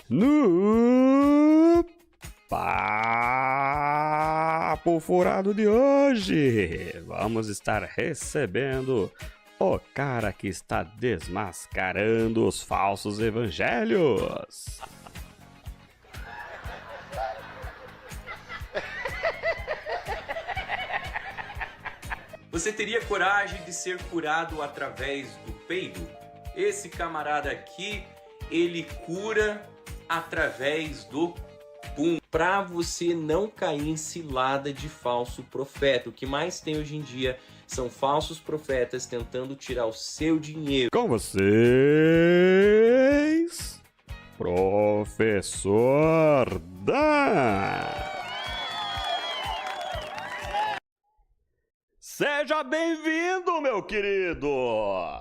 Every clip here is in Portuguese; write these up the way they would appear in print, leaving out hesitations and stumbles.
No Papo Furado de hoje, vamos estar recebendo o cara que está desmascarando os falsos evangelhos. Você teria coragem de ser curado através do peido? Esse camarada aqui, ele cura através do pum. Para você não cair em cilada de falso profeta. O que mais tem hoje em dia são falsos profetas tentando tirar o seu dinheiro. Com vocês, Professor Dan. Seja bem-vindo, meu querido!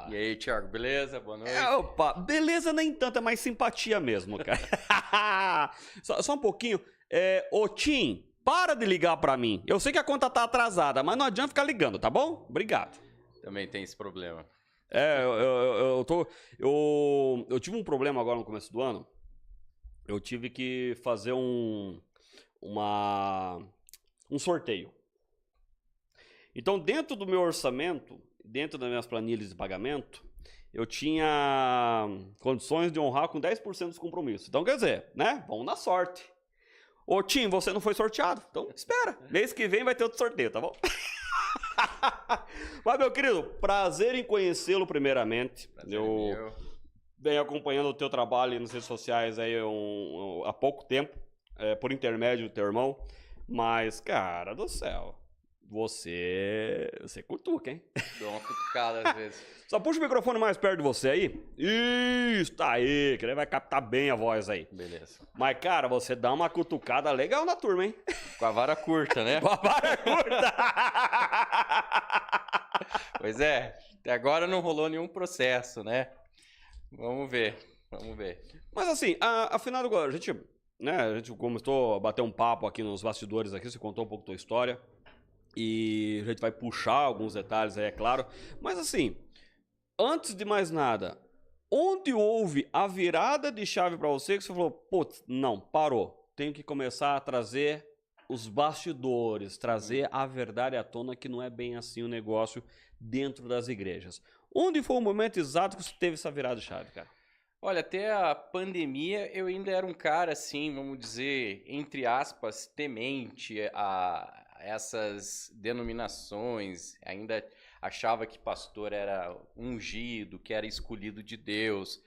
E aí, Thiago, beleza? Boa noite. Opa, beleza nem tanto, é mais simpatia mesmo, cara. só um pouquinho. Ô, Tim, para de ligar pra mim. Eu sei que a conta tá atrasada, mas não adianta ficar ligando, tá bom? Obrigado. Também tem esse problema. Eu tive um problema agora no começo do ano. Eu tive que fazer um sorteio. Então, dentro do meu orçamento, dentro das minhas planilhas de pagamento, eu tinha condições de honrar com 10% dos compromissos. Então, quer dizer, né? Vamos na sorte. Ô, Tim, você não foi sorteado. Então, espera. Mês que vem vai ter outro sorteio, tá bom? Mas, meu querido, prazer em conhecê-lo primeiramente. Eu venho acompanhando o teu trabalho nas redes sociais aí há pouco tempo, por intermédio do teu irmão. Mas, cara do céu... Você cutuca, hein? Dou uma cutucada às vezes. Só puxa o microfone mais perto de você aí. Isso, tá aí, que ele vai captar bem a voz aí. Beleza. Mas, cara, você dá uma cutucada legal na turma, hein? Com a vara curta, né? Com a vara curta! Pois é, até agora não rolou nenhum processo, né? Vamos ver. Mas assim, afinal, a gente começou a bater um papo aqui nos bastidores aqui, você contou um pouco da tua história. E a gente vai puxar alguns detalhes aí, é claro. Mas assim, antes de mais nada, onde houve a virada de chave para você que você falou, putz, não, parou. Tenho que começar a trazer os bastidores, trazer a verdade à tona, que não é bem assim o negócio dentro das igrejas. Onde foi o momento exato que você teve essa virada de chave, cara? Olha, até a pandemia eu ainda era um cara assim, vamos dizer, entre aspas, temente a essas denominações, ainda achava que pastor era ungido, que era escolhido de Deus.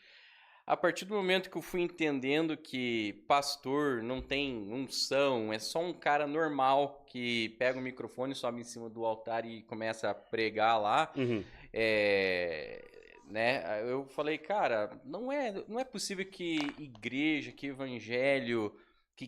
A partir do momento que eu fui entendendo que pastor não tem unção, é só um cara normal que pega o microfone, sobe em cima do altar e começa a pregar lá, né? Eu falei, cara, não é possível que igreja, que evangelho,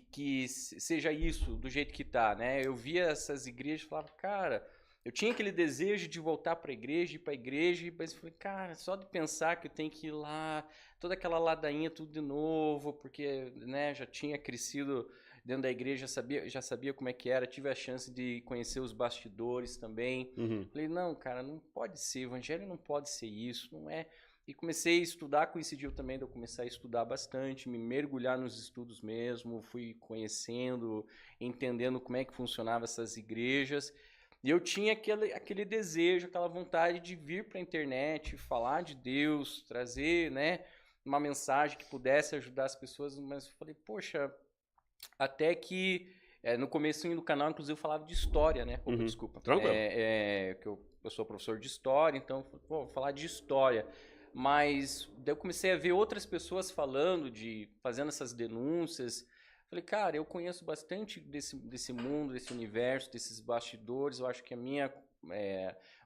que seja isso do jeito que tá, né? Eu via essas igrejas e falava, cara, eu tinha aquele desejo de voltar para a igreja, ir para a igreja, mas eu falei, cara, só de pensar que eu tenho que ir lá, toda aquela ladainha, tudo de novo, porque, né, já tinha crescido dentro da igreja, já sabia como é que era, tive a chance de conhecer os bastidores também. Falei, não, cara, não pode ser, evangelho não pode ser isso, não é... E comecei a estudar, coincidiu também de eu começar a estudar bastante, me mergulhar nos estudos mesmo, fui conhecendo, entendendo como é que funcionavam essas igrejas. E eu tinha aquele desejo, aquela vontade de vir para a internet, falar de Deus, trazer, né, uma mensagem que pudesse ajudar as pessoas. Mas eu falei, poxa, até que no comecinho do canal, inclusive, eu falava de história, né? Desculpa. Tranquilo. Que eu sou professor de história, então, vou falar de história. Mas daí eu comecei a ver outras pessoas fazendo essas denúncias. Falei, cara, eu conheço bastante desse mundo, desse universo, desses bastidores. Eu acho que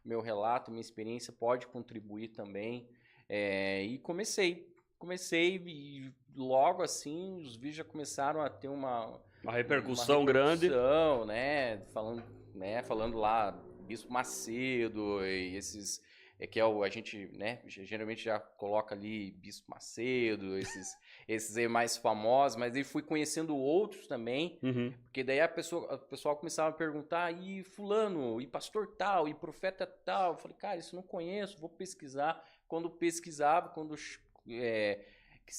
meu relato, minha experiência pode contribuir também. E comecei e logo assim os vídeos já começaram a ter uma repercussão grande, né? Falando lá Bispo Macedo e esses a gente, né, geralmente já coloca ali Bispo Macedo, esses aí mais famosos, mas aí fui conhecendo outros também, porque daí o pessoal começava a perguntar, e fulano, e pastor tal, e profeta tal. Eu falei, cara, isso eu não conheço, vou pesquisar. Quando pesquisava,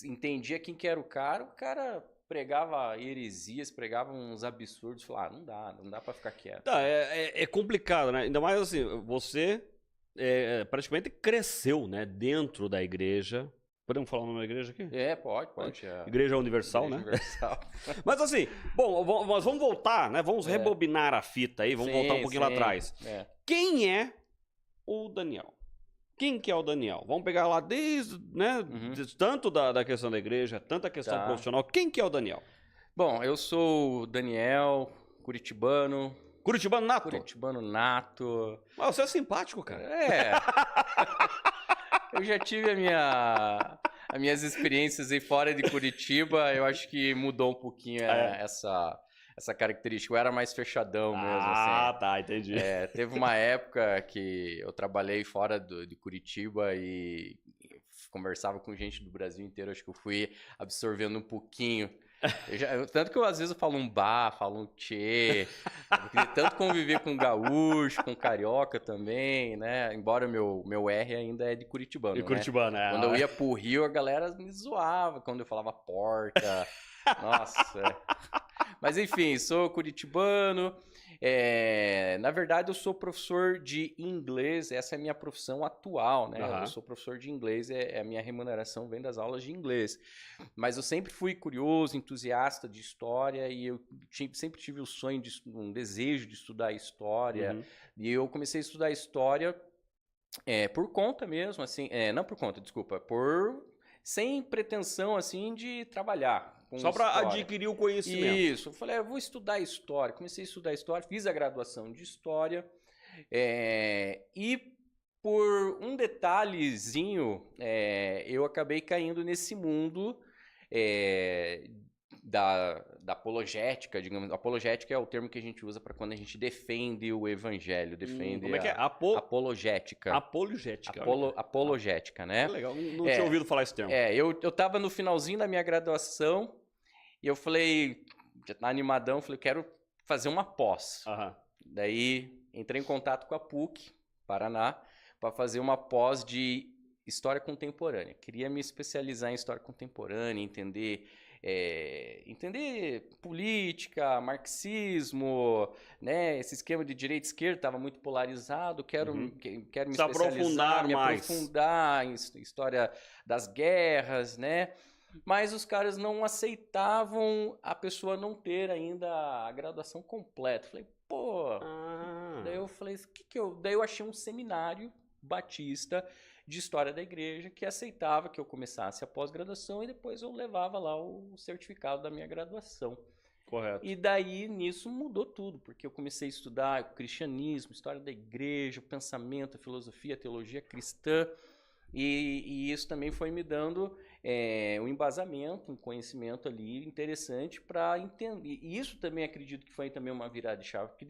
entendia quem que era o cara pregava heresias, pregava uns absurdos, falava, não dá pra ficar quieto. Tá, é complicado, né? Ainda mais assim, você praticamente cresceu, né, dentro da igreja. Podemos falar o nome da igreja aqui? Pode. Igreja Universal, Igreja né? Universal. Mas assim, bom, nós vamos voltar, né? Vamos rebobinar a fita aí, vamos voltar um pouquinho lá atrás. Quem é o Daniel? Quem que é o Daniel? Vamos pegar lá desde, né, tanto da questão da igreja, tanta questão profissional. Quem que é o Daniel? Bom, eu sou o Daniel, curitibano. Curitibano nato? Curitibano nato. Mas você é simpático, cara. Eu já tive as minhas experiências aí fora de Curitiba, eu acho que mudou um pouquinho essa característica. Eu era mais fechadão mesmo, assim. Tá, entendi. Teve uma época que eu trabalhei fora de Curitiba e conversava com gente do Brasil inteiro, acho que eu fui absorvendo um pouquinho. Tanto que às vezes eu falo um bar, falo um tchê, tanto conviver com gaúcho, com carioca também, né? Embora meu R ainda é de curitibano, Curitibano, Quando eu ia pro Rio, a galera me zoava quando eu falava porta. Nossa. Mas enfim, sou curitibano. Na verdade, eu sou professor de inglês, essa é a minha profissão atual, né? Eu sou professor de inglês, a minha remuneração vem das aulas de inglês. Mas eu sempre fui curioso, entusiasta de história e eu sempre tive o sonho, um desejo de estudar história. E eu comecei a estudar história por conta mesmo, assim, não por conta, desculpa, sem pretensão, assim, de trabalhar. Só para adquirir o conhecimento. Isso. Eu falei, eu vou estudar história. Comecei a estudar história, fiz a graduação de história. E por um detalhezinho, eu acabei caindo nesse mundo da apologética, digamos. Apologética é o termo que a gente usa para quando a gente defende o evangelho, defende como é que é? apologética. Apologética. Apologética, né? Que legal, não tinha ouvido falar esse termo. Eu tava no finalzinho da minha graduação e eu falei, já tá animadão, falei, quero fazer uma pós. Daí entrei em contato com a PUC, Paraná, para fazer uma pós de história contemporânea. Queria me especializar em história contemporânea, entender política, marxismo, né? Esse esquema de direita e esquerda estava muito polarizado. Quero me especializar, me aprofundar em história das guerras, né? Mas os caras não aceitavam a pessoa não ter ainda a graduação completa. Falei, Daí eu falei, daí eu achei um seminário batista de história da igreja que aceitava que eu começasse a pós-graduação e depois eu levava lá o certificado da minha graduação. Correto. E daí nisso mudou tudo, porque eu comecei a estudar o cristianismo, história da igreja, o pensamento, a filosofia, a teologia cristã. E isso também foi me dando um embasamento, um conhecimento ali interessante para entender. E isso também acredito que foi também uma virada de chave, porque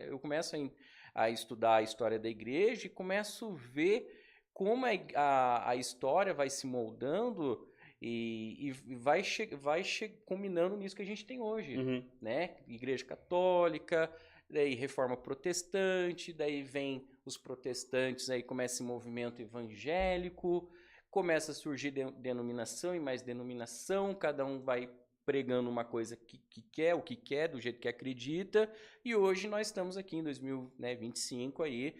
eu começo a estudar a história da igreja e começo a ver como a história vai se moldando e vai combinando nisso que a gente tem hoje, né? Igreja católica, daí reforma protestante, daí vem os protestantes, aí começa esse movimento evangélico, começa a surgir denominação e mais denominação, cada um vai pregando uma coisa que quer, o que quer, do jeito que acredita, e hoje nós estamos aqui em 2025 aí,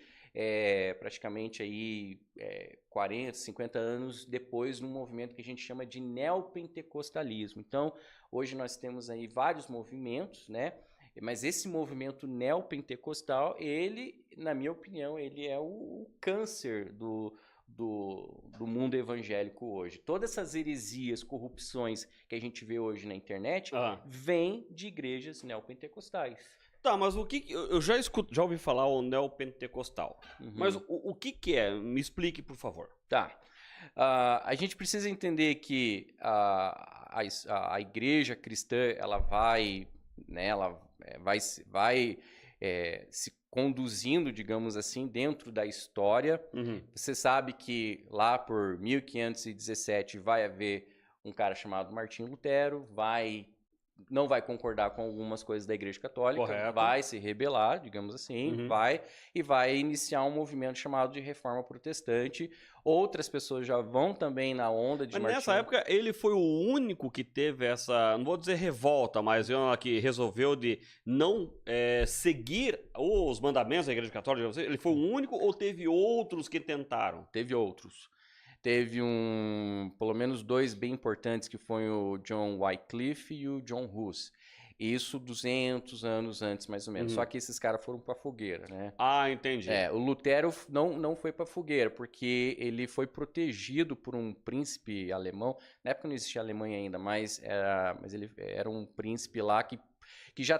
praticamente aí 40, 50 anos depois, num movimento que a gente chama de neopentecostalismo. Então, hoje nós temos aí vários movimentos, né? Mas esse movimento neopentecostal, ele, na minha opinião, ele é o câncer do mundo evangélico hoje. Todas essas heresias, corrupções que a gente vê hoje na internet, vêm de igrejas neopentecostais. Tá, mas o que... Eu já ouvi falar o neopentecostal. Mas o que é? Me explique, por favor. Tá. A gente precisa entender que a igreja cristã, ela vai, né, ela vai se conduzindo, digamos assim, dentro da história. Você sabe que lá por 1517 vai haver um cara chamado Martinho Lutero, vai não vai concordar com algumas coisas da Igreja Católica, Correto. vai se rebelar, digamos assim, vai iniciar um movimento chamado de Reforma Protestante. Outras pessoas já vão também na onda de Mas nessa época ele foi o único que teve essa, não vou dizer revolta, mas que resolveu de não seguir os mandamentos da Igreja Católica. Ele foi o único ou teve outros que tentaram? Teve outros. Teve pelo menos dois bem importantes, que foi o John Wycliffe e o John Hus. Isso 200 anos antes, mais ou menos. Só que esses caras foram para fogueira, né? Ah, entendi. O Lutero não foi para fogueira, porque ele foi protegido por um príncipe alemão. Na época não existia Alemanha ainda, mas ele era um príncipe lá que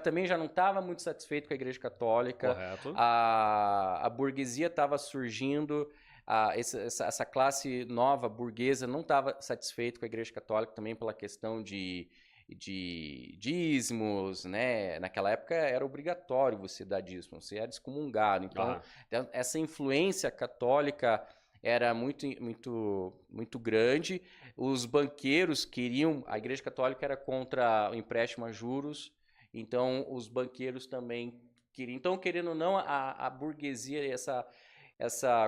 também já não estava muito satisfeito com a Igreja Católica. Correto. A burguesia estava surgindo. Essa classe nova burguesa não estava satisfeita com a Igreja Católica também pela questão de dízimos, né? Naquela época era obrigatório você dar dízimo, você era excomungado. Então, essa influência católica era muito, muito, muito grande. Os banqueiros queriam... A Igreja Católica era contra o empréstimo a juros, então os banqueiros também queriam. Então, querendo ou não, a burguesia,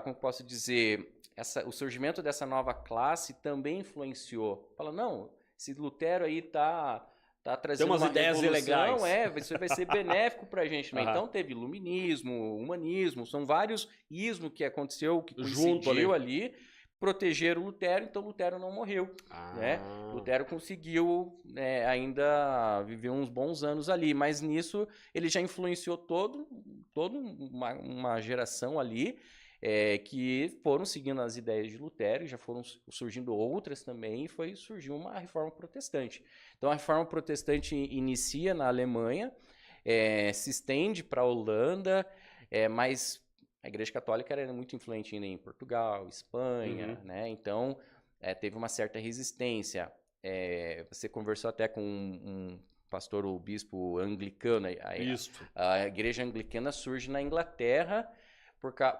como posso dizer, o surgimento dessa nova classe também influenciou. Fala, não, esse Lutero aí tá trazendo umas uma ideias revolução, legais. Isso vai ser benéfico pra gente. Né? Então teve iluminismo, humanismo, são vários ismos que aconteceu, que coincidiu ali, protegeram Lutero, então Lutero não morreu. Né? Lutero conseguiu ainda viver uns bons anos ali, mas nisso ele já influenciou toda uma geração ali, que foram seguindo as ideias de Lutero, já foram surgindo outras também, e surgiu uma reforma protestante. Então a reforma protestante inicia na Alemanha, se estende para a Holanda, mas a Igreja Católica era muito influente ainda em Portugal, Espanha, né? Então teve uma certa resistência. Você conversou até com um pastor ou bispo anglicano. A Igreja Anglicana surge na Inglaterra,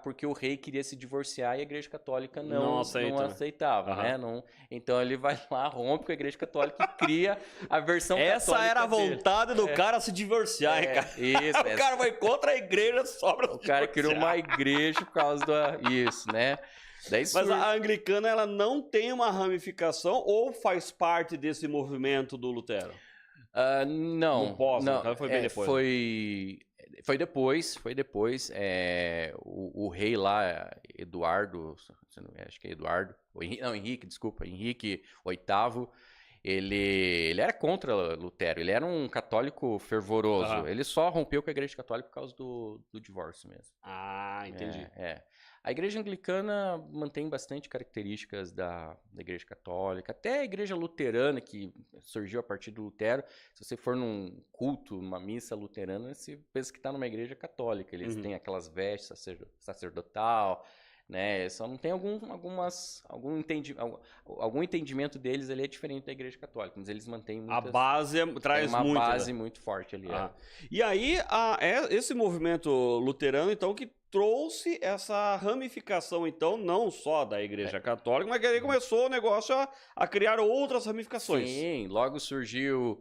porque o rei queria se divorciar e a Igreja Católica não aceitava, né? Então ele vai lá, rompe com a Igreja Católica e cria a versão católica. Essa era a vontade do cara se divorciar, hein, cara? Isso. O cara vai contra a igreja só pra se divorciar. O cara criou uma igreja por causa isso, né? Mas a anglicana, ela não tem uma ramificação ou faz parte desse movimento do Lutero? Não. No pós, não, foi bem depois. Foi depois. O rei lá, Eduardo, acho que é Eduardo, Henrique VIII, ele era contra Lutero, ele era um católico fervoroso, ele só rompeu com a Igreja Católica por causa do divórcio mesmo. Ah, entendi. A Igreja Anglicana mantém bastante características da Igreja Católica, até a Igreja Luterana, que surgiu a partir do Lutero. Se você for num culto, numa missa luterana, você pensa que está numa igreja católica. Eles têm aquelas vestes sacerdotal, né? Só não tem algum entendimento deles ali é diferente da Igreja Católica, mas eles mantêm a base traz uma muito, base muito forte ali. E aí esse movimento luterano, então, que trouxe essa ramificação, então, não só da Igreja Católica, mas que aí começou o negócio a criar outras ramificações. Sim, logo surgiu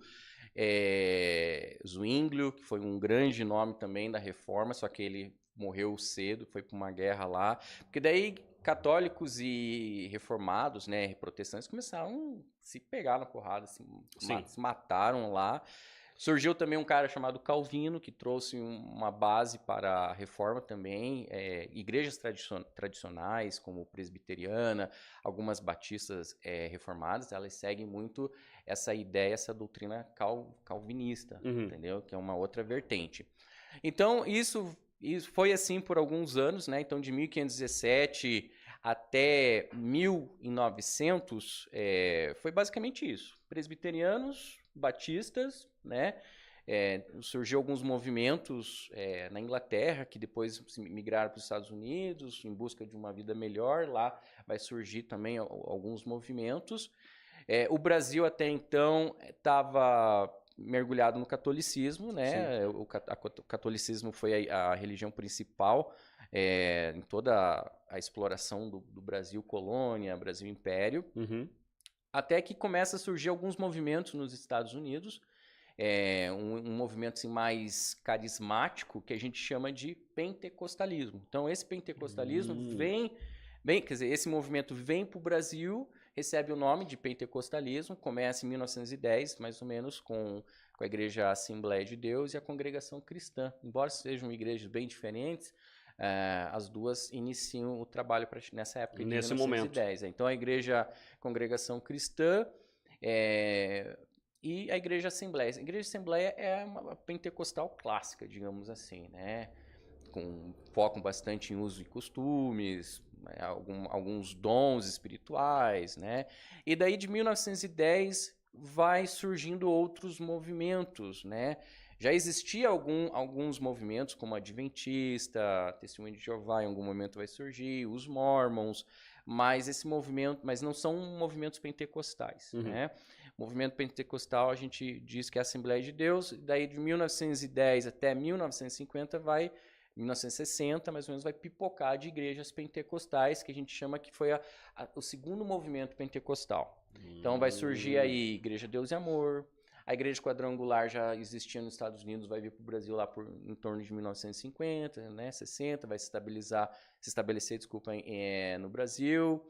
Zwinglio, que foi um grande nome também da Reforma, só que ele morreu cedo, foi para uma guerra lá. Porque daí católicos e reformados, né, protestantes, começaram a se pegar na porrada, se mataram lá. Surgiu também um cara chamado Calvino, que trouxe uma base para a reforma também. Igrejas tradicionais, como presbiteriana, algumas batistas reformadas, elas seguem muito essa ideia, essa doutrina calvinista, entendeu? Que é uma outra vertente. Então, isso foi assim por alguns anos, né? Então, de 1517 até 1900, foi basicamente isso. Presbiterianos, batistas, né? Surgiu alguns movimentos na Inglaterra, que depois migraram para os Estados Unidos em busca de uma vida melhor. Lá vai surgir também alguns movimentos. O Brasil até então estava mergulhado no catolicismo, né? O catolicismo foi a religião principal em toda a exploração do Brasil colônia, Brasil império. Até que começa a surgir alguns movimentos nos Estados Unidos, um movimento assim, mais carismático que a gente chama de pentecostalismo. Então, esse pentecostalismo quer dizer, esse movimento vem para o Brasil, recebe o nome de pentecostalismo, começa em 1910, mais ou menos, com a Igreja Assembleia de Deus e a Congregação Cristã. Embora sejam igrejas bem diferentes, as duas iniciam o trabalho nessa época de 1910. Então, a Congregação Cristã e a Igreja Assembleia. A Igreja Assembleia é uma pentecostal clássica, digamos assim, né? Com foco bastante em uso e costumes, alguns dons espirituais, né? E daí, de 1910, vai surgindo outros movimentos, né? Já existia alguns movimentos, como Adventista, Testemunho de Jeová, em algum momento vai surgir, os Mormons, mas não são movimentos pentecostais, né? O movimento pentecostal, a gente diz que é a Assembleia de Deus, daí de 1910 até 1950 1960, mais ou menos, vai pipocar de igrejas pentecostais, que a gente chama que foi o segundo movimento pentecostal. Então vai surgir aí Igreja Deus e Amor, a Igreja Quadrangular já existia nos Estados Unidos, vai vir para o Brasil lá em torno de 1950, né, 60, vai se estabelecer no Brasil.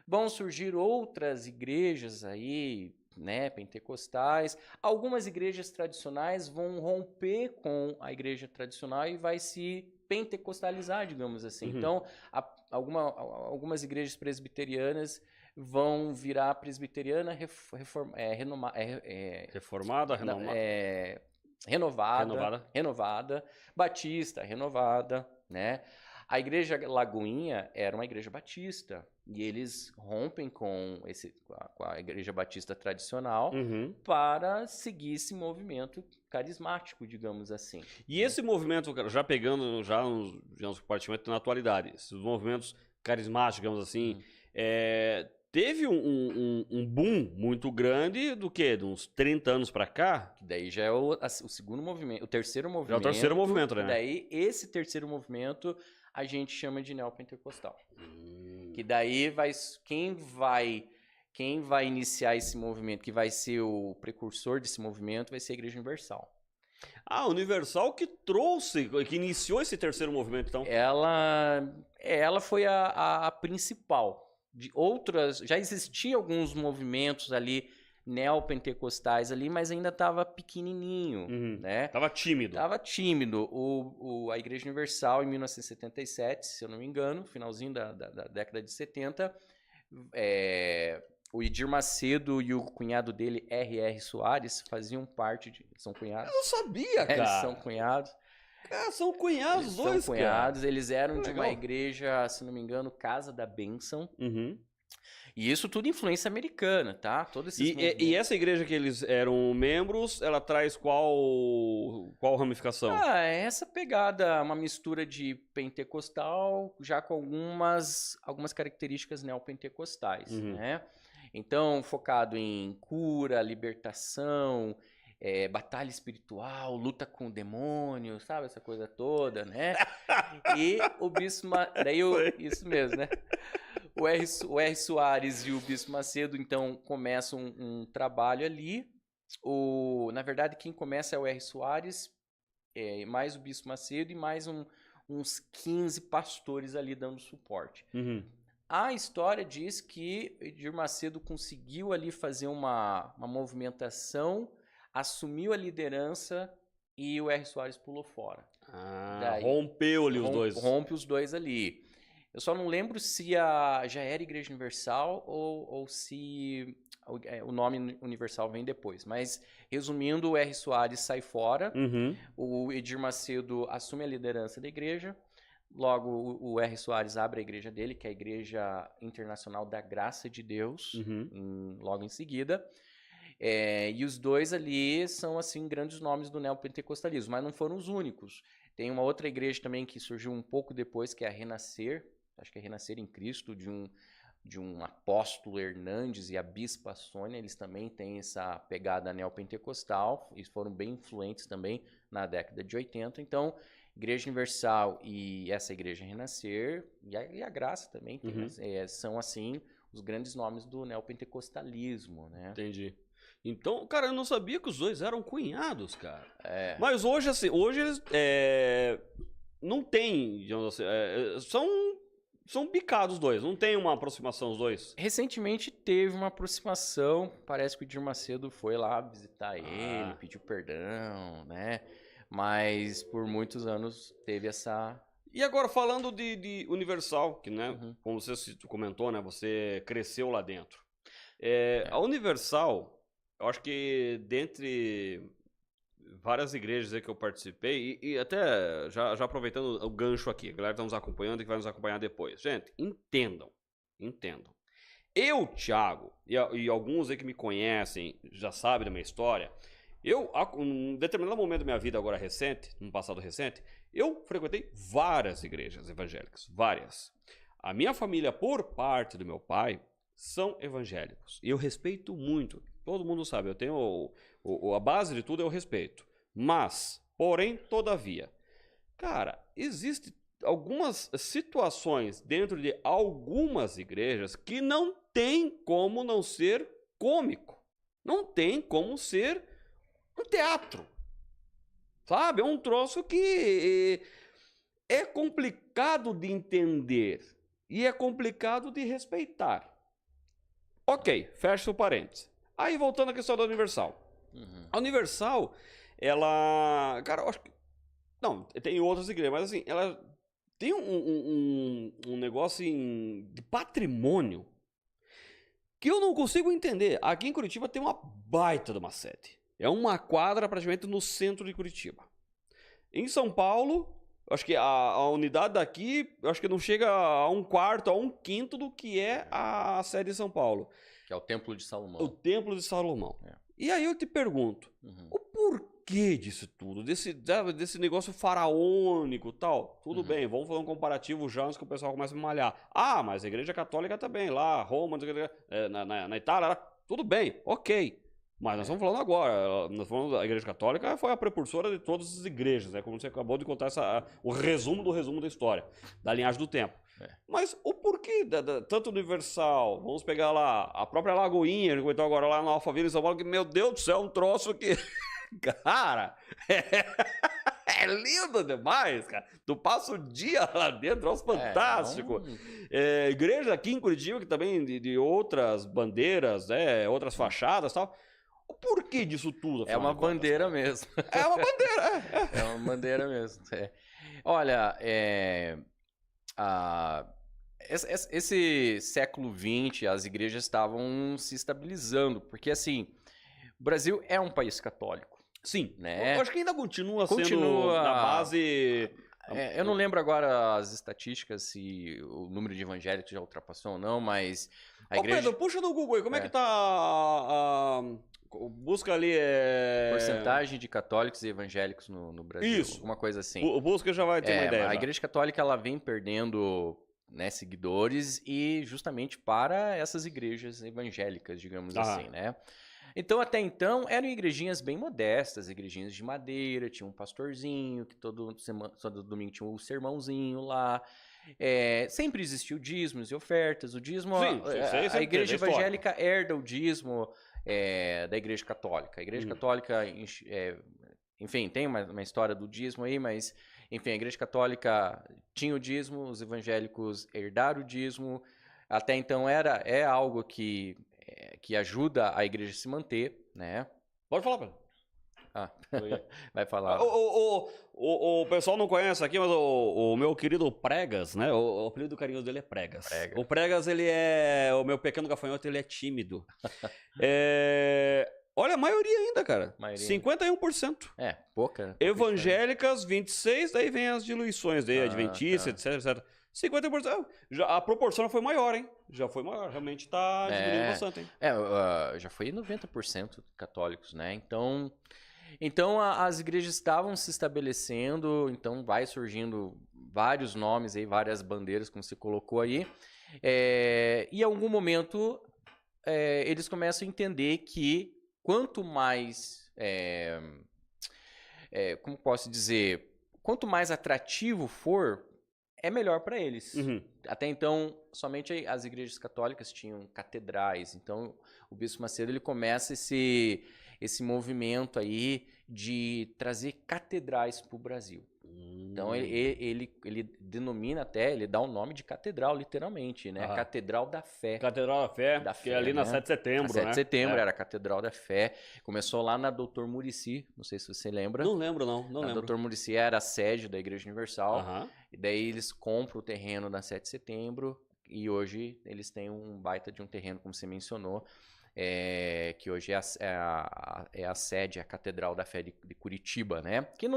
Vão surgir outras igrejas aí, né, pentecostais. Algumas igrejas tradicionais vão romper com a igreja tradicional e vai se pentecostalizar, digamos assim. Então, algumas igrejas presbiterianas vão virar presbiteriana renovada, batista renovada, né? A igreja Lagoinha era uma igreja batista e eles rompem com a igreja batista tradicional para seguir esse movimento carismático, digamos assim. E esse movimento, já pegando já uns compartimentos na atualidade, esses movimentos carismáticos, digamos assim, teve um boom muito grande do quê? De uns 30 anos para cá? Que daí já é o segundo movimento, o terceiro movimento. Já é o terceiro movimento, né? Daí esse terceiro movimento a gente chama de neopentecostal. Que daí quem vai iniciar esse movimento, que vai ser o precursor desse movimento, vai ser a Igreja Universal. A Universal que iniciou esse terceiro movimento, então? Ela foi a principal. De outras, já existiam alguns movimentos ali neopentecostais ali, mas ainda estava pequenininho, né? Tava tímido. A Igreja Universal, em 1977, se eu não me engano, finalzinho da década de 70, o Edir Macedo e o cunhado dele, R.R. Soares, faziam parte são cunhados. Eu não sabia, cara. Eles são cunhados. Cara, são cunhados os dois, são cunhados, cara. Eles eram de uma igreja, se não me engano, Casa da Bênção. E isso tudo influência americana, tá? Todos esses e essa igreja que eles eram membros, ela traz qual ramificação? Essa pegada, uma mistura de pentecostal, já com algumas características neopentecostais, né? Então, focado em cura, libertação, batalha espiritual, luta com o demônio, sabe? Essa coisa toda, né? E o Bispo... Isso mesmo, né? O R. Soares e o Bispo Macedo, então, começam um trabalho ali. Na verdade, quem começa é o R. Soares, mais o Bispo Macedo e mais uns 15 pastores ali dando suporte. A história diz que Edir Macedo conseguiu ali fazer uma movimentação, assumiu a liderança e o R. Soares pulou fora. Rompeu ali os dois. Rompe os dois ali. Eu só não lembro se já era Igreja Universal ou se o nome Universal vem depois. Mas, resumindo, o R. Soares sai fora, o Edir Macedo assume a liderança da igreja, logo o R. Soares abre a igreja dele, que é a Igreja Internacional da Graça de Deus, logo em seguida. E os dois ali são, assim, grandes nomes do neopentecostalismo, mas não foram os únicos. Tem uma outra igreja também que surgiu um pouco depois, que é a Renascer, acho que é Renascer em Cristo, de um apóstolo Hernandes e a Bispa Sônia. Eles também têm essa pegada neopentecostal e foram bem influentes também na década de 80. Então, Igreja Universal e essa Igreja Renascer, e a Graça também, são, assim, os grandes nomes do neopentecostalismo, né? Entendi. Então, cara, eu não sabia que os dois eram cunhados, cara. É. Mas hoje, assim, hoje eles não tem, digamos assim, são bicados os dois, não tem uma aproximação os dois. Recentemente teve uma aproximação, parece que o Edir Macedo foi lá visitar ele, pediu perdão, né? Mas por muitos anos teve essa... E agora, falando de Universal, que, né, como você comentou, né, você cresceu lá dentro. A Universal, eu acho que dentre várias igrejas aí que eu participei, e até já aproveitando o gancho aqui, a galera que está nos acompanhando e que vai nos acompanhar depois. Gente, entendam. Eu, Thiago, e alguns aí que me conhecem, já sabem da minha história, eu, em um determinado momento da minha vida agora recente, num passado recente, eu frequentei várias igrejas evangélicas, várias. A minha família, por parte do meu pai, são evangélicos. E eu respeito muito. Todo mundo sabe, eu tenho a base de tudo é o respeito. Mas, porém, todavia, cara, existem algumas situações dentro de algumas igrejas que não tem como não ser cômico. Não tem como ser um teatro. Sabe? É um troço que é complicado de entender e é complicado de respeitar. Ok, fecha o parênteses. Aí, voltando à questão da Universal. A Universal, ela... Cara, eu acho que... Não, tem outras igrejas, mas assim, ela tem um negócio de patrimônio que eu não consigo entender. Aqui em Curitiba tem uma baita de uma sede. É uma quadra praticamente no centro de Curitiba. Em São Paulo, acho que a unidade daqui, acho que não chega a 1/4, a 1/5 do que é a sede de São Paulo. Que é o Templo de Salomão. O Templo de Salomão. E aí eu te pergunto, o porquê disso tudo? Desse negócio faraônico e tal? Tudo bem, vamos fazer um comparativo já antes que o pessoal comece a me malhar. Ah, mas a Igreja Católica também, lá, Roma, na Itália, tudo bem, ok. Mas nós estamos falando agora, nós falando da Igreja Católica foi a precursora de todas as igrejas, né? Como você acabou de contar o resumo da história, da linhagem do tempo. Mas o porquê, tanto Universal, vamos pegar lá, a própria Lagoinha, que comentou agora lá na Alphaville em São Paulo, que, meu Deus do céu, é um troço que, cara, é lindo demais, cara. Tu passa o dia lá dentro, troço fantástico. Igreja aqui em Curitiba, que também de outras bandeiras, outras fachadas e tal. O porquê disso tudo? É uma bandeira mesmo. É uma bandeira, É uma bandeira mesmo. Olha, esse século XX, as igrejas estavam se estabilizando, porque assim, o Brasil é um país católico. Sim, né? Eu acho que ainda continua sendo na base... eu não lembro agora as estatísticas, se o número de evangélicos já ultrapassou ou não, mas a igreja... Pedro, puxa no Google aí, como é que tá busca ali... Porcentagem de católicos e evangélicos no Brasil. Isso. Alguma coisa assim. Busca já vai ter uma ideia. A Igreja Católica ela vem perdendo, né, seguidores e justamente para essas igrejas evangélicas, digamos assim, né? Então, até então, eram igrejinhas bem modestas, igrejinhas de madeira, tinha um pastorzinho, que todo domingo tinha um sermãozinho lá. Sempre existiu dízimos e ofertas. O dízimo, a igreja evangélica herda o dízimo da igreja católica. A igreja católica, enfim, tem uma história do dízimo aí, mas, enfim, a igreja católica tinha o dízimo, os evangélicos herdaram o dízimo. Até então é algo que ajuda a igreja a se manter, né? Pode falar, Pedro. Vai falar. O pessoal não conhece aqui, mas o meu querido Pregas, né? O apelido carinhoso dele é Pregas. O Pregas, ele é... O meu pequeno gafanhoto, ele é tímido. Olha, a maioria ainda, cara. 51%. Pouca. Né? Evangélicas, 26%. Daí vem as diluições, adventistas, etc. 50%. A proporção já foi maior, hein? Já foi maior. Realmente tá diminuindo bastante, hein? Já foi 90% católicos, né? Então as igrejas estavam se estabelecendo, então vai surgindo vários nomes aí, várias bandeiras, como você colocou aí. E em algum momento eles começam a entender que quanto mais, como posso dizer, quanto mais atrativo for, é melhor para eles. Até então, somente as igrejas católicas tinham catedrais. Então, o Bispo Macedo ele começa esse movimento aí de trazer catedrais para o Brasil. Então, ele denomina até, ele dá o nome de catedral, literalmente, né? Catedral da Fé. Catedral da Fé, que é ali na 7 de setembro, na 7 né? de setembro era a Catedral da Fé. Começou lá na Doutor Muricy, não sei se você lembra. Não lembro, não lembro. A Doutor Muricy era a sede da Igreja Universal. E daí eles compram o terreno na 7 de setembro e hoje eles têm um baita de um terreno, como você mencionou, que hoje é a sede, a Catedral da Fé de Curitiba, né? Que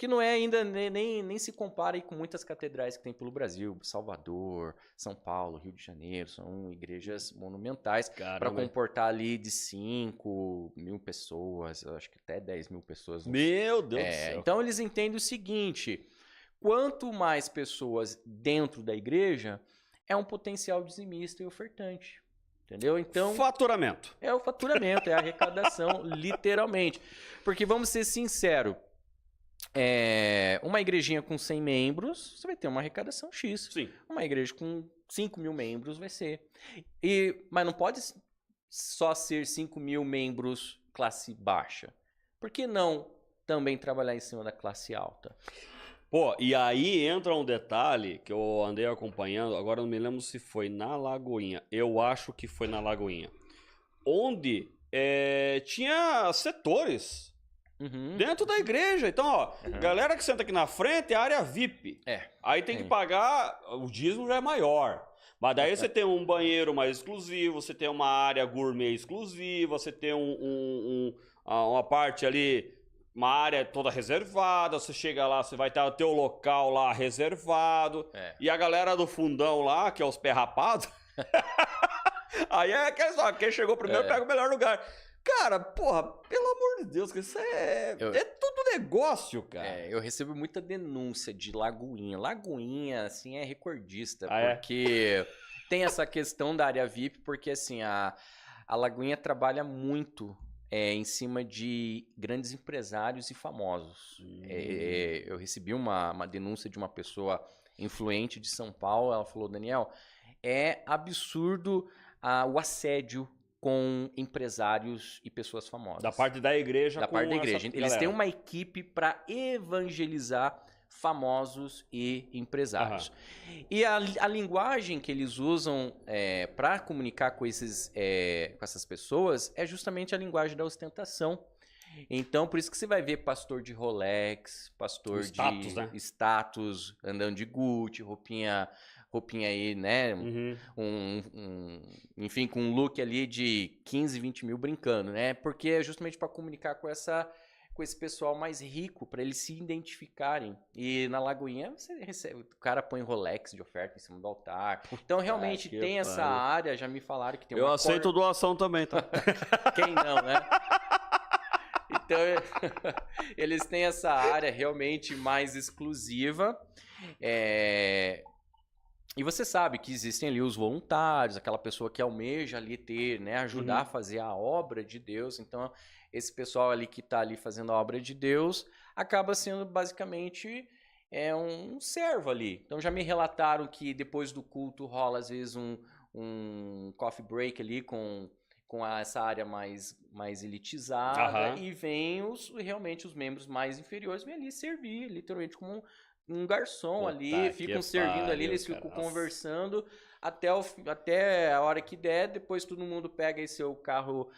não é ainda, nem se compara aí com muitas catedrais que tem pelo Brasil, Salvador, São Paulo, Rio de Janeiro, são igrejas monumentais para comportar ali de 5 mil pessoas, acho que até 10 mil pessoas. Meu Deus do céu. Então eles entendem o seguinte, quanto mais pessoas dentro da igreja, é um potencial dizimista e ofertante. Entendeu? Então, faturamento. É o faturamento, é a arrecadação, literalmente. Porque, vamos ser sinceros, uma igrejinha com 100 membros, você vai ter uma arrecadação X. Sim. Uma igreja com 5 mil membros vai ser. Mas não pode só ser 5 mil membros classe baixa. Por que não também trabalhar em cima da classe alta? Pô, e aí entra um detalhe que eu andei acompanhando, agora não me lembro se foi na Lagoinha, eu acho que foi na Lagoinha, onde tinha setores dentro da igreja. Então, ó, galera que senta aqui na frente é área VIP. Aí tem que pagar, o dízimo já é maior. Mas daí você tem um banheiro mais exclusivo, você tem uma área gourmet exclusiva, você tem uma parte ali... Uma área toda reservada, você chega lá, você vai ter o teu local lá reservado. E a galera do fundão lá, que é os pé rapados, aí quem chegou primeiro pega o melhor lugar. Cara, porra, pelo amor de Deus, isso é tudo negócio, cara. Eu recebo muita denúncia de Lagoinha. Lagoinha, assim, é recordista, porque tem essa questão da área VIP, porque, assim, a Lagoinha trabalha muito... em cima de grandes empresários e famosos. Eu recebi uma denúncia de uma pessoa influente de São Paulo. Ela falou, Daniel, é absurdo o assédio com empresários e pessoas famosas. Da parte da igreja. Da parte da igreja. Eles têm uma equipe para evangelizar famosos e empresários. E a linguagem que eles usam para comunicar com essas pessoas é justamente a linguagem da ostentação. Então, por isso que você vai ver pastor de Rolex, pastor status, de né? status, andando de Gucci, roupinha aí, né? Enfim, com um look ali de 15, 20 mil brincando, né? Porque é justamente para comunicar com esse pessoal mais rico, para eles se identificarem. E na Lagoinha, você recebe, o cara põe Rolex de oferta em cima do altar. Então, realmente, tem essa área, já me falaram que tem uma... Eu aceito doação também, tá? Quem não, né? Então, eles têm essa área realmente mais exclusiva. E você sabe que existem ali os voluntários, aquela pessoa que almeja ali ter, né, ajudar a fazer a obra de Deus. Então, esse pessoal ali que está ali fazendo a obra de Deus acaba sendo basicamente um servo ali. Então, já me relataram que depois do culto rola às vezes um coffee break ali com essa área mais elitizada e vem realmente os membros mais inferiores vêm ali servir, literalmente como um garçom ali, ficam servindo ali, eles ficam conversando até a hora que der, depois todo mundo pega aí seu carro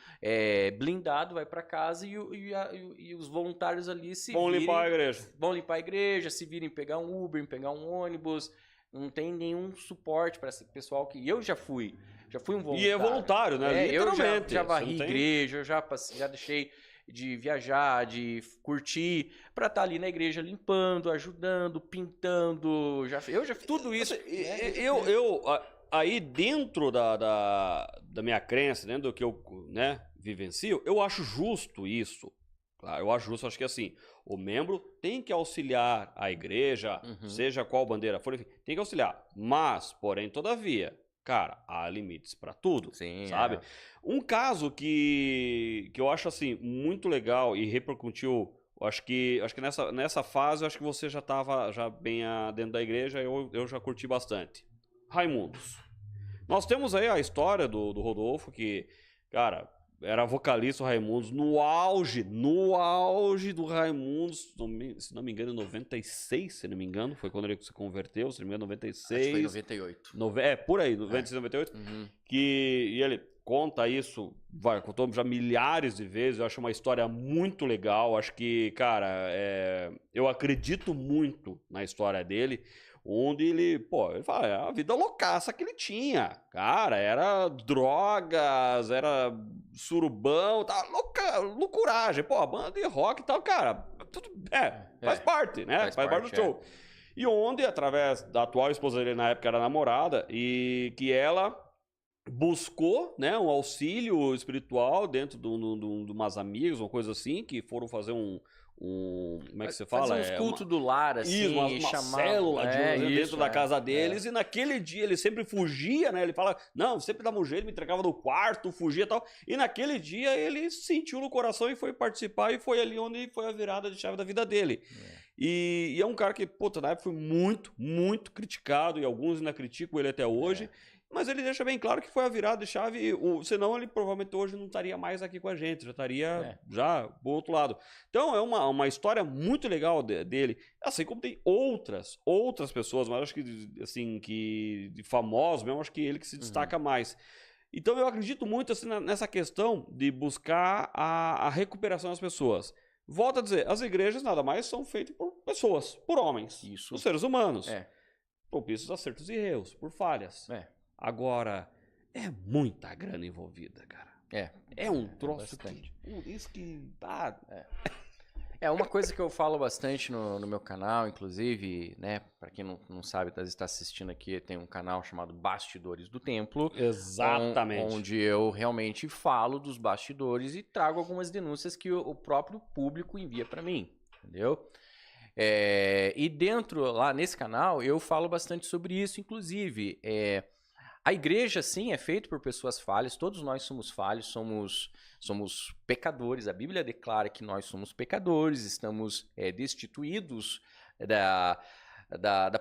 blindado, vai para casa e os voluntários ali vão limpar a igreja. Vão limpar a igreja, se virem pegar um Uber, pegar um ônibus, não tem nenhum suporte para esse pessoal que eu já fui um voluntário. E é voluntário, né? Eu já varri igreja, eu já deixei de viajar, de curtir, para estar ali na igreja limpando, ajudando, pintando. Eu já fiz tudo isso. Aí dentro da minha crença, dentro do que eu vivencio, eu acho justo isso. Claro, eu acho justo, acho que assim, o membro tem que auxiliar a igreja, seja qual bandeira for, enfim, tem que auxiliar. Mas, porém, todavia, cara, há limites para tudo, sim, sabe? Um caso que eu acho assim muito legal e repercutiu, acho que nessa fase, acho que você já estava bem dentro da igreja, eu já curti bastante. Raimundos. Nós temos aí a história do Rodolfo, que, cara, era vocalista do Raimundos no auge do Raimundos, se não me engano, em 96, se não me engano, foi quando ele se converteu, se não me engano, 96. Acho que foi em 98. Por aí, 96, 98. Uhum. E ele conta isso, contou já milhares de vezes, eu acho uma história muito legal, acho que, cara, eu acredito muito na história dele, onde ele fala, é a vida loucaça que ele tinha, cara, era drogas, era surubão, tá, loucuragem, a banda de rock e tal, cara, tudo, faz parte, né, faz parte do show. E onde, através da atual esposa dele, na época era namorada, e que ela buscou, né, um auxílio espiritual dentro de umas amigas, uma coisa assim, que foram fazer como é que você fala? Fazer uns cultos do lar, assim, uma célula dentro da casa deles, e naquele dia ele sempre fugia, né, ele fala, não, sempre dava um jeito, me entregava no quarto, fugia e tal, e naquele dia ele sentiu no coração e foi participar, e foi ali onde foi a virada de chave da vida dele. E é um cara que, na época foi muito, muito criticado, e alguns ainda criticam ele até hoje, mas ele deixa bem claro que foi a virada de chave, senão ele provavelmente hoje não estaria mais aqui com a gente, já estaria já do outro lado. Então é uma história muito legal dele, assim como tem outras pessoas, mas acho que assim, de famosos mesmo, acho que ele que se destaca mais. Então eu acredito muito assim, nessa questão de buscar a recuperação das pessoas. Volto a dizer, as igrejas nada mais são feitas por pessoas, por homens, por seres humanos, propícios a acertos e erros, por falhas. Agora, é muita grana envolvida, cara. É um troço que... Isso que... uma coisa que eu falo bastante no meu canal, inclusive, né, pra quem não sabe, às vezes está assistindo aqui, tem um canal chamado Bastidores do Templo. Exatamente. Onde eu realmente falo dos bastidores e trago algumas denúncias que o próprio público envia para mim, entendeu? E dentro, lá nesse canal, eu falo bastante sobre isso, inclusive, a igreja, sim, é feita por pessoas falhas, todos nós somos falhos, somos pecadores, a Bíblia declara que nós somos pecadores, estamos destituídos da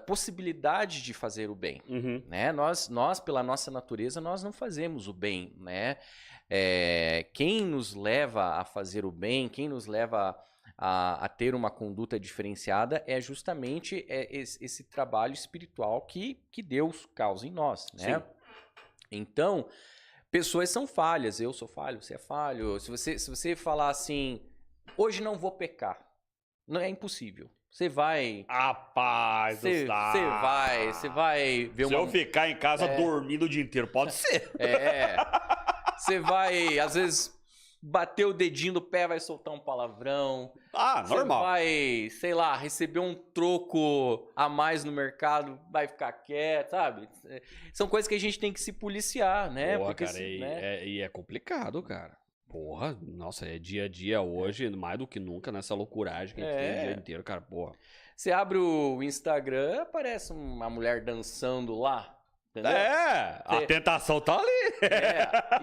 possibilidade de fazer o bem, né? Nós, pela nossa natureza, nós não fazemos o bem, né? Quem nos leva a fazer o bem, quem nos leva a ter uma conduta diferenciada é justamente esse trabalho espiritual que Deus causa em nós, né? Sim. Então, pessoas são falhas, eu sou falho, você é falho. Se você falar assim, hoje não vou pecar, não é impossível. Você vai... Rapaz, você vai ver Se eu ficar em casa dormindo o dia inteiro, pode ser. Você vai, às vezes... bater o dedinho do pé, vai soltar um palavrão. Normal. Você vai, sei lá, receber um troco a mais no mercado, vai ficar quieto, sabe? São coisas que a gente tem que se policiar, né? Porque, cara, e é complicado, cara. Porra, nossa, é dia a dia hoje, mais do que nunca, nessa loucuragem que a gente tem o dia inteiro, cara, porra. Você abre o Instagram, aparece uma mulher dançando lá. Entendeu? A tentação tá ali.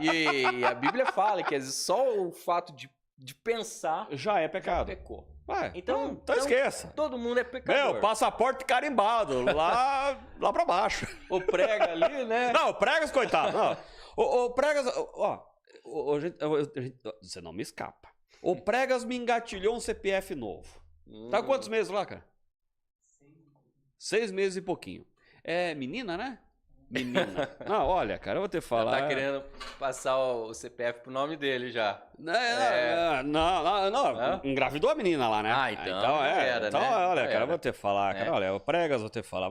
E a Bíblia fala que às vezes só o fato de pensar já é pecado. Já pecou. Então esqueça. Todo mundo é pecador. Passaporte carimbado lá pra baixo. O prega ali, né? Não, o pregas, coitado. O pregas, você não me escapa. O pregas me engatilhou um CPF novo. Tá quantos meses lá, cara? 6 meses e pouquinho. É menina, né? Menina. Não, olha, cara, eu vou te falar. Tá querendo passar o CPF pro nome dele já. Não. Engravidou a menina lá, né? Então era, então, né? Olha, cara, eu vou te falar, cara. Olha, o pregas, vou te falar.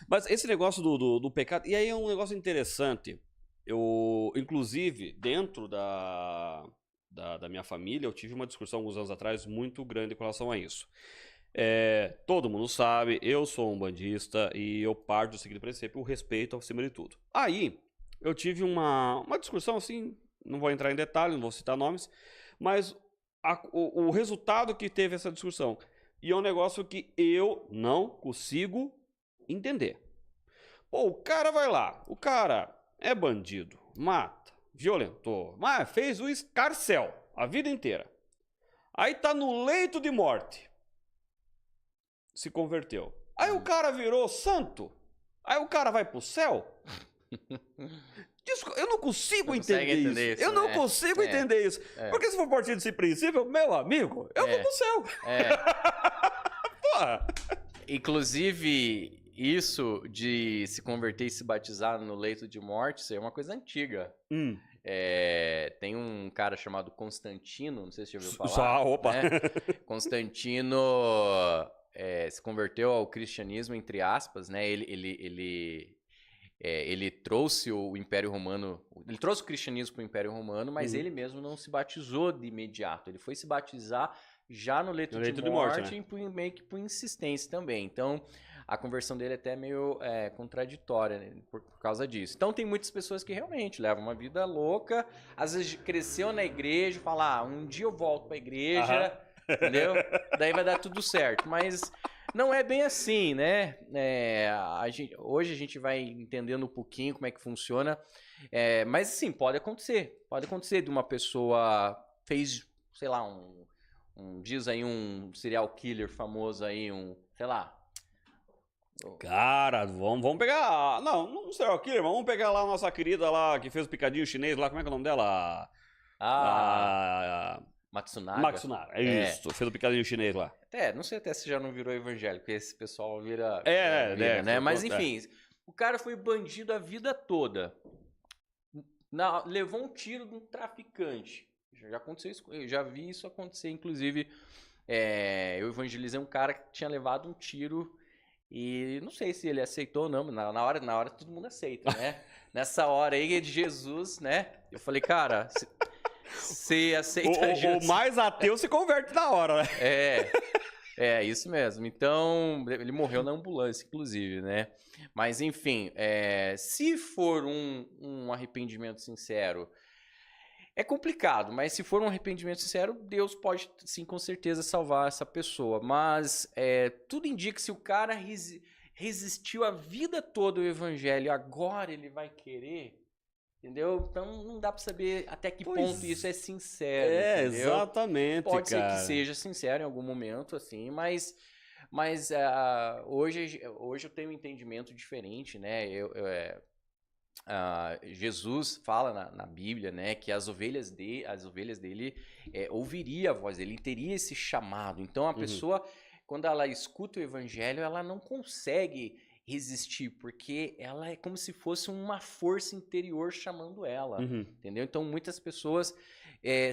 Mas esse negócio do pecado. E aí é um negócio interessante. Eu, inclusive, dentro da minha família, eu tive uma discussão alguns anos atrás muito grande com relação a isso. Todo mundo sabe, eu sou um bandista e eu parto do seguinte princípio, o respeito acima de tudo. Aí, eu tive uma discussão assim, não vou entrar em detalhes, não vou citar nomes, mas o resultado que teve essa discussão, e é um negócio que eu não consigo entender. O cara vai lá, o cara é bandido, mata, violentou, mas fez o escarcéu a vida inteira. Aí tá no leito de morte. Se converteu. Aí o cara virou santo. Aí o cara vai pro céu? Eu não consigo entender isso. Eu não consigo entender isso. Porque se for partir desse princípio, meu amigo, eu vou pro céu. Porra. Inclusive, isso de se converter e se batizar no leito de morte, isso é uma coisa antiga. Tem um cara chamado Constantino, não sei se você já ouviu falar. Opa! Né? Constantino se converteu ao cristianismo, entre aspas, né? Ele trouxe o Império Romano, ele trouxe o cristianismo para o Império Romano, mas ele mesmo não se batizou de imediato. Ele foi se batizar já no leito de morte, né? E meio que por insistência também. Então, a conversão dele é até meio contraditória, né? por causa disso. Então, tem muitas pessoas que realmente levam uma vida louca, às vezes cresceu na igreja, fala, um dia eu volto para a igreja, entendeu? Daí vai dar tudo certo, mas não é bem assim, né? Hoje a gente vai entendendo um pouquinho como é que funciona, mas sim, pode acontecer de uma pessoa fez, sei lá, diz aí um serial killer famoso aí, sei lá. Cara, vamos pegar, não serial killer, vamos pegar lá a nossa querida lá, que fez o picadinho chinês lá, como é que é o nome dela? Matsunaga. Isso, fez o picadinho chinês lá. Não sei até se já não virou evangélico, porque esse pessoal vira... né? Mas enfim, o cara foi bandido a vida toda. Levou um tiro de um traficante. Já aconteceu isso, eu já vi isso acontecer, inclusive, eu evangelizei um cara que tinha levado um tiro e não sei se ele aceitou ou não, mas na hora todo mundo aceita, né? Nessa hora aí de Jesus, né? Eu falei, cara... Você aceita Jesus. O mais ateu se converte na hora, né? Isso mesmo. Então, ele morreu na ambulância, inclusive, né? Mas, enfim, se for um arrependimento sincero, é complicado, mas se for um arrependimento sincero, Deus pode, sim, com certeza, salvar essa pessoa. Mas tudo indica que se o cara resistiu a vida toda ao evangelho, agora ele vai querer... Entendeu? Então não dá pra saber até que ponto isso é sincero. Entendeu? Exatamente, Pode ser que seja sincero em algum momento, assim, mas hoje eu tenho um entendimento diferente, né? Jesus fala na Bíblia, né, que as ovelhas dele ouviria a voz dele, ele teria esse chamado. Então a pessoa, quando ela escuta o evangelho, ela não consegue resistir, porque ela é como se fosse uma força interior chamando ela, entendeu? Então muitas pessoas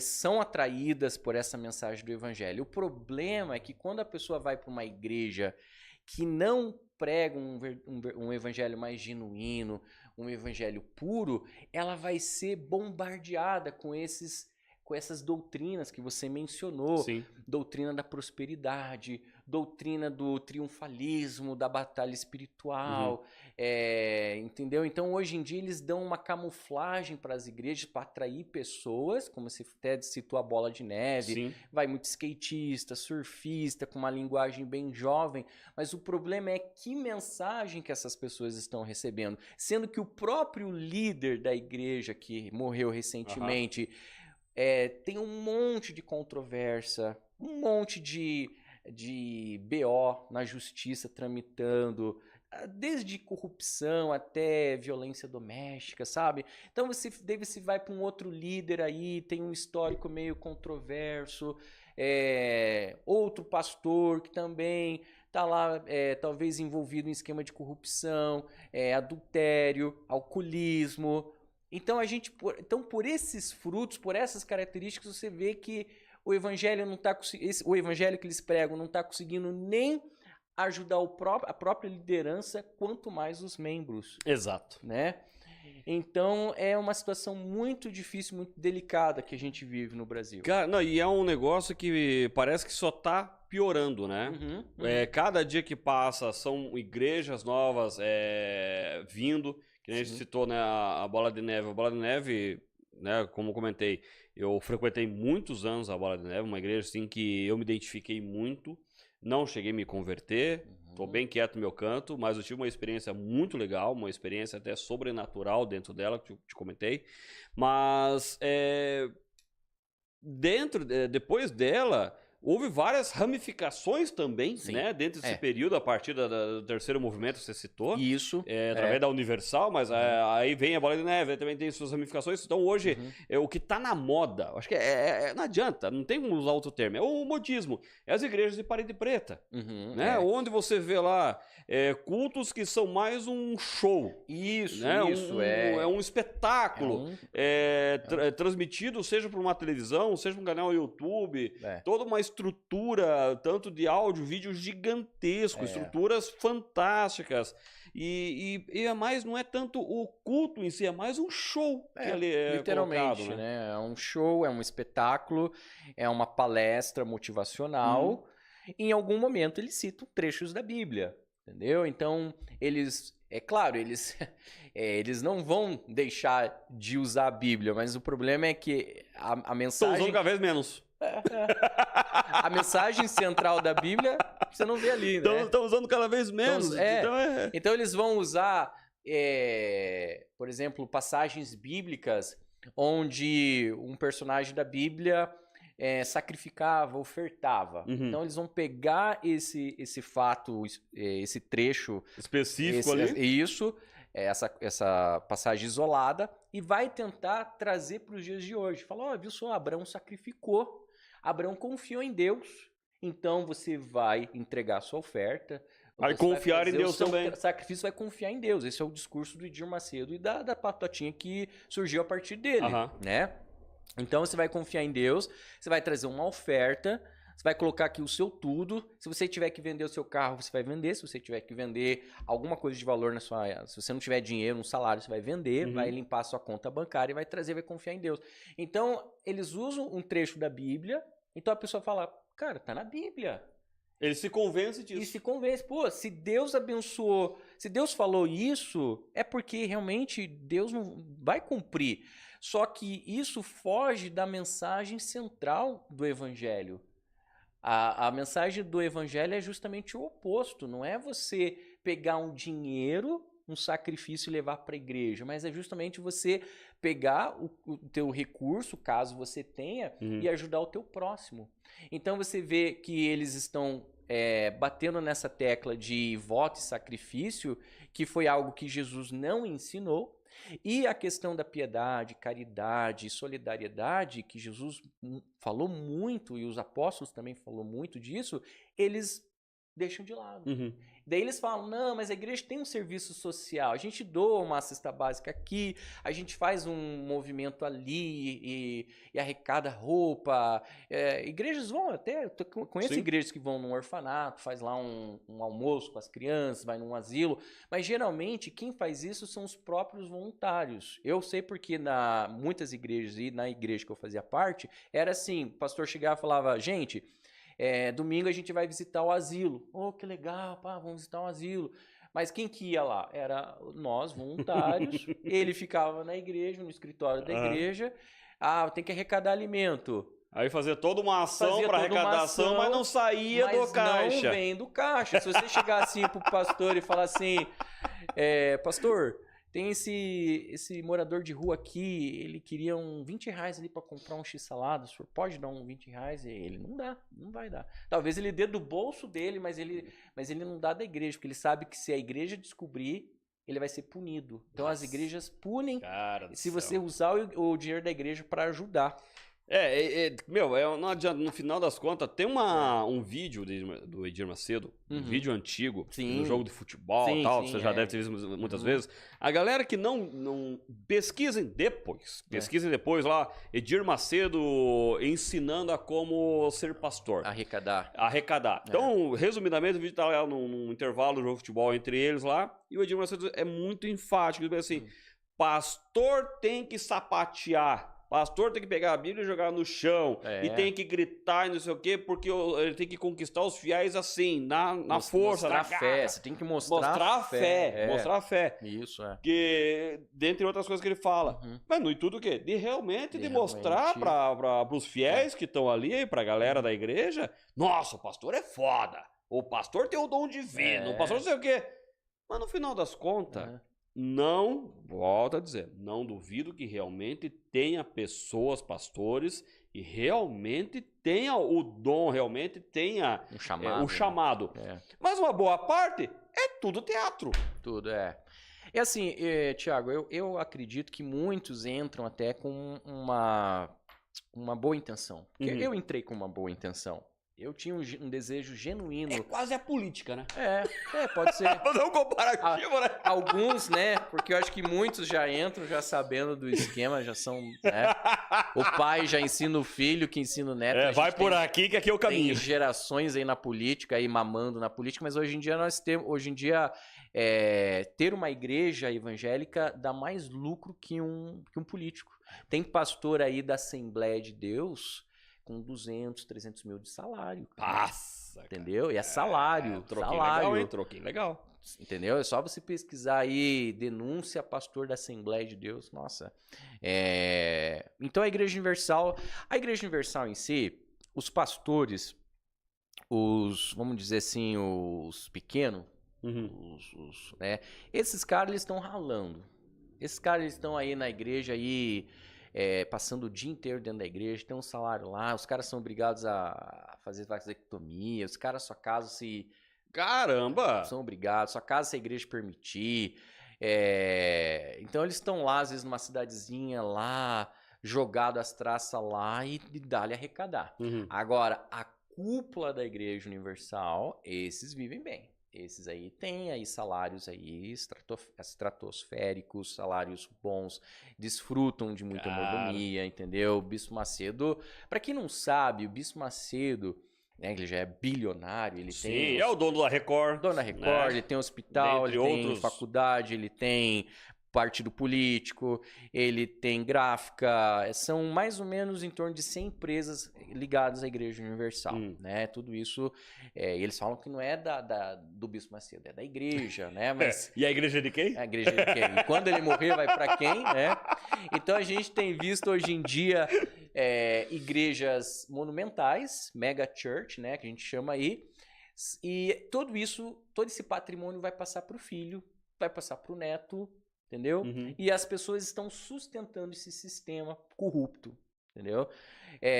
são atraídas por essa mensagem do evangelho. O problema é que quando a pessoa vai para uma igreja que não prega um evangelho mais genuíno, um evangelho puro, ela vai ser bombardeada com essas doutrinas que você mencionou. Sim. Doutrina da prosperidade, doutrina do triunfalismo, da batalha espiritual, entendeu? Então, hoje em dia, eles dão uma camuflagem para as igrejas para atrair pessoas, como você até citou a Bola de Neve, Sim. vai muito skatista, surfista, com uma linguagem bem jovem, mas o problema é que mensagem que essas pessoas estão recebendo, sendo que o próprio líder da igreja que morreu recentemente tem um monte de controvérsia, um monte de BO na justiça tramitando, desde corrupção até violência doméstica, sabe? Então você vai para um outro líder aí, tem um histórico meio controverso, outro pastor que também está lá, talvez envolvido em esquema de corrupção, adultério, alcoolismo. Então por esses frutos, por essas características, você vê que o evangelho não tá o evangelho que eles pregam não está conseguindo nem ajudar a própria liderança, quanto mais os membros. Exato. Né? Então é uma situação muito difícil, muito delicada que a gente vive no Brasil. Cara, não, e é um negócio que parece que só tá piorando, né? Cada dia que passa são igrejas novas vindo, que a gente citou, né, a Bola de Neve. A Bola de Neve, né, como eu comentei, eu frequentei muitos anos a Bola de Neve, uma igreja assim que eu me identifiquei muito, não cheguei a me converter, tô bem quieto no meu canto, mas eu tive uma experiência muito legal, uma experiência até sobrenatural dentro dela, que eu te comentei, mas depois dela, houve várias ramificações também, Sim. né? Dentro desse período, a partir do terceiro movimento que você citou. Isso. Através da Universal, mas aí vem a Bola de Neve, também tem suas ramificações. Então hoje, o que tá na moda, acho que não adianta, não tem como usar outro termo, é o modismo. É as igrejas de parede preta, né? Onde você vê lá cultos que são mais um show. Isso, né? É um espetáculo transmitido, seja por uma televisão, seja por um canal YouTube, toda uma estrutura, tanto de áudio, vídeo gigantesco, estruturas fantásticas. E é mais, não é tanto o culto em si, é mais um show que ali é literalmente, colocado, né? É um show, é um espetáculo, é uma palestra motivacional. Em algum momento eles citam trechos da Bíblia, entendeu? Então, eles não vão deixar de usar a Bíblia, mas o problema é que a mensagem... Estão usando cada vez menos. A mensagem central da Bíblia, você não vê ali, né? Estão usando cada vez menos. Então eles vão usar, por exemplo, passagens bíblicas onde um personagem da Bíblia sacrificava, ofertava. Então eles vão pegar esse fato, esse trecho específico ali. Essa passagem isolada, e vai tentar trazer para os dias de hoje. Fala, viu só, Abraão sacrificou. Abraão confiou em Deus, então você vai entregar a sua oferta. Vai confiar em Deus também. O sacrifício vai confiar em Deus. Esse é o discurso do Edir Macedo e da patotinha que surgiu a partir dele, né? Então você vai confiar em Deus, você vai trazer uma oferta, você vai colocar aqui o seu tudo. Se você tiver que vender o seu carro, você vai vender. Se você tiver que vender alguma coisa de valor se você não tiver dinheiro, um salário, você vai vender, vai limpar a sua conta bancária e vai trazer, vai confiar em Deus. Então, eles usam um trecho da Bíblia, então a pessoa fala, cara, tá na Bíblia. Ele se convence disso. E se convence, se Deus abençoou, se Deus falou isso, é porque realmente Deus não vai cumprir. Só que isso foge da mensagem central do Evangelho. A mensagem do Evangelho é justamente o oposto. Não é você pegar um dinheiro, um sacrifício e levar para a igreja, mas é justamente você pegar o teu recurso, caso você tenha, e ajudar o teu próximo. Então você vê que eles estão batendo nessa tecla de voto e sacrifício, que foi algo que Jesus não ensinou. E a questão da piedade, caridade e solidariedade, que Jesus falou muito, e os apóstolos também falou muito disso, eles deixam de lado. Daí eles falam, não, mas a igreja tem um serviço social, a gente doa uma cesta básica aqui, a gente faz um movimento ali e arrecada roupa. Igrejas vão até, eu conheço igrejas que vão num orfanato, faz lá um almoço com as crianças, vai num asilo, mas geralmente quem faz isso são os próprios voluntários. Eu sei porque muitas igrejas e na igreja que eu fazia parte, era assim, o pastor chegava e falava, gente... domingo a gente vai visitar o asilo. Que legal, vamos visitar um asilo. Mas quem que ia lá? Era nós, voluntários. Ele ficava na igreja, no escritório da igreja. Tem que arrecadar alimento. Aí fazia toda uma ação para arrecadação, mas não saía do caixa. Não vem do caixa. Se você chegar assim pro pastor e falar assim, pastor... Tem esse morador de rua aqui, ele queria uns 20 reais ali para comprar um x-salada, o senhor pode dar uns 20 reais? Ele não vai dar. Talvez ele dê do bolso dele, mas ele não dá da igreja, porque ele sabe que se a igreja descobrir, ele vai ser punido. Então as igrejas punem se você usar o dinheiro da igreja para ajudar. Não adianta, no final das contas, tem um vídeo do Edir Macedo, um vídeo antigo, no jogo de futebol e tal, você já deve ter visto muitas vezes. A galera que não pesquisem depois lá, Edir Macedo ensinando a como ser pastor. Arrecadar. Então, resumidamente, o vídeo tá lá num intervalo do jogo de futebol entre eles lá, e o Edir Macedo é muito enfático, ele diz assim, pastor tem que sapatear. Pastor tem que pegar a Bíblia e jogar no chão. E tem que gritar e não sei o quê, porque ele tem que conquistar os fiéis assim, na força, na fé. Você tem que mostrar a fé. Mostrar a fé. Isso, Que, dentre outras coisas que ele fala. Mas no intuito o quê? De mostrar para os fiéis que estão ali, para a galera da igreja, nossa, o pastor é foda. O pastor tem o dom divino. O pastor não sei o quê. Mas no final das contas, não, volto a dizer, não duvido que realmente tenha pessoas, pastores, e realmente tenha o dom, realmente tenha Um chamado. o chamado. Né? Mas uma boa parte é tudo teatro. Tudo, é. E assim, Thiago, eu acredito que muitos entram até com uma boa intenção. Porque Uhum. eu entrei com uma boa intenção. Eu tinha um desejo genuíno. É quase a política, né? Pode ser. Fazer um comparativo, né? Alguns, né? Porque eu acho que muitos já entram já sabendo do esquema, já são, né? O pai já ensina o filho, que ensina o neto. Vai por aqui que aqui é o caminho. Tem gerações aí na política, aí mamando na política, mas hoje em dia ter uma igreja evangélica dá mais lucro que um político. Tem pastor aí da Assembleia de Deus com 200, 300 mil de salário. Passa, entendeu? E é salário. Troquinho salário. legal, hein? Troquinho legal. Entendeu? É só você pesquisar aí, denúncia pastor da Assembleia de Deus. Nossa. Então a Igreja Universal em si, os pastores, vamos dizer assim, os pequenos, né? Esses caras, eles estão ralando. Esses caras, eles estão aí na igreja aí, passando o dia inteiro dentro da igreja, tem um salário lá, os caras são obrigados a fazer vasectomia, os caras só casam se... Caramba! São obrigados, só casa se a igreja permitir. Então eles estão lá, às vezes, numa cidadezinha lá, jogado as traças lá e dá-lhe arrecadar. Agora, a cúpula da Igreja Universal, esses vivem bem. Esses aí têm aí salários aí estratosféricos, salários bons, desfrutam de muita mordomia, entendeu? O Bispo Macedo, para quem não sabe, o Bispo Macedo, né, ele já é bilionário, ele tem... é o dono da Record. Dono da Record, ele tem hospital, ele tem faculdade, ele tem partido político, ele tem gráfica, são mais ou menos em torno de 100 empresas ligadas à Igreja Universal, né? Tudo isso, eles falam que não é do Bispo Macedo, é da igreja, né? Mas, e a igreja de quem? A igreja de quem? E quando ele morrer, vai para quem, né? Então a gente tem visto hoje em dia igrejas monumentais, mega church, né? Que a gente chama aí, e todo esse patrimônio vai passar para o filho, vai passar para o neto, entendeu? E as pessoas estão sustentando esse sistema corrupto, entendeu?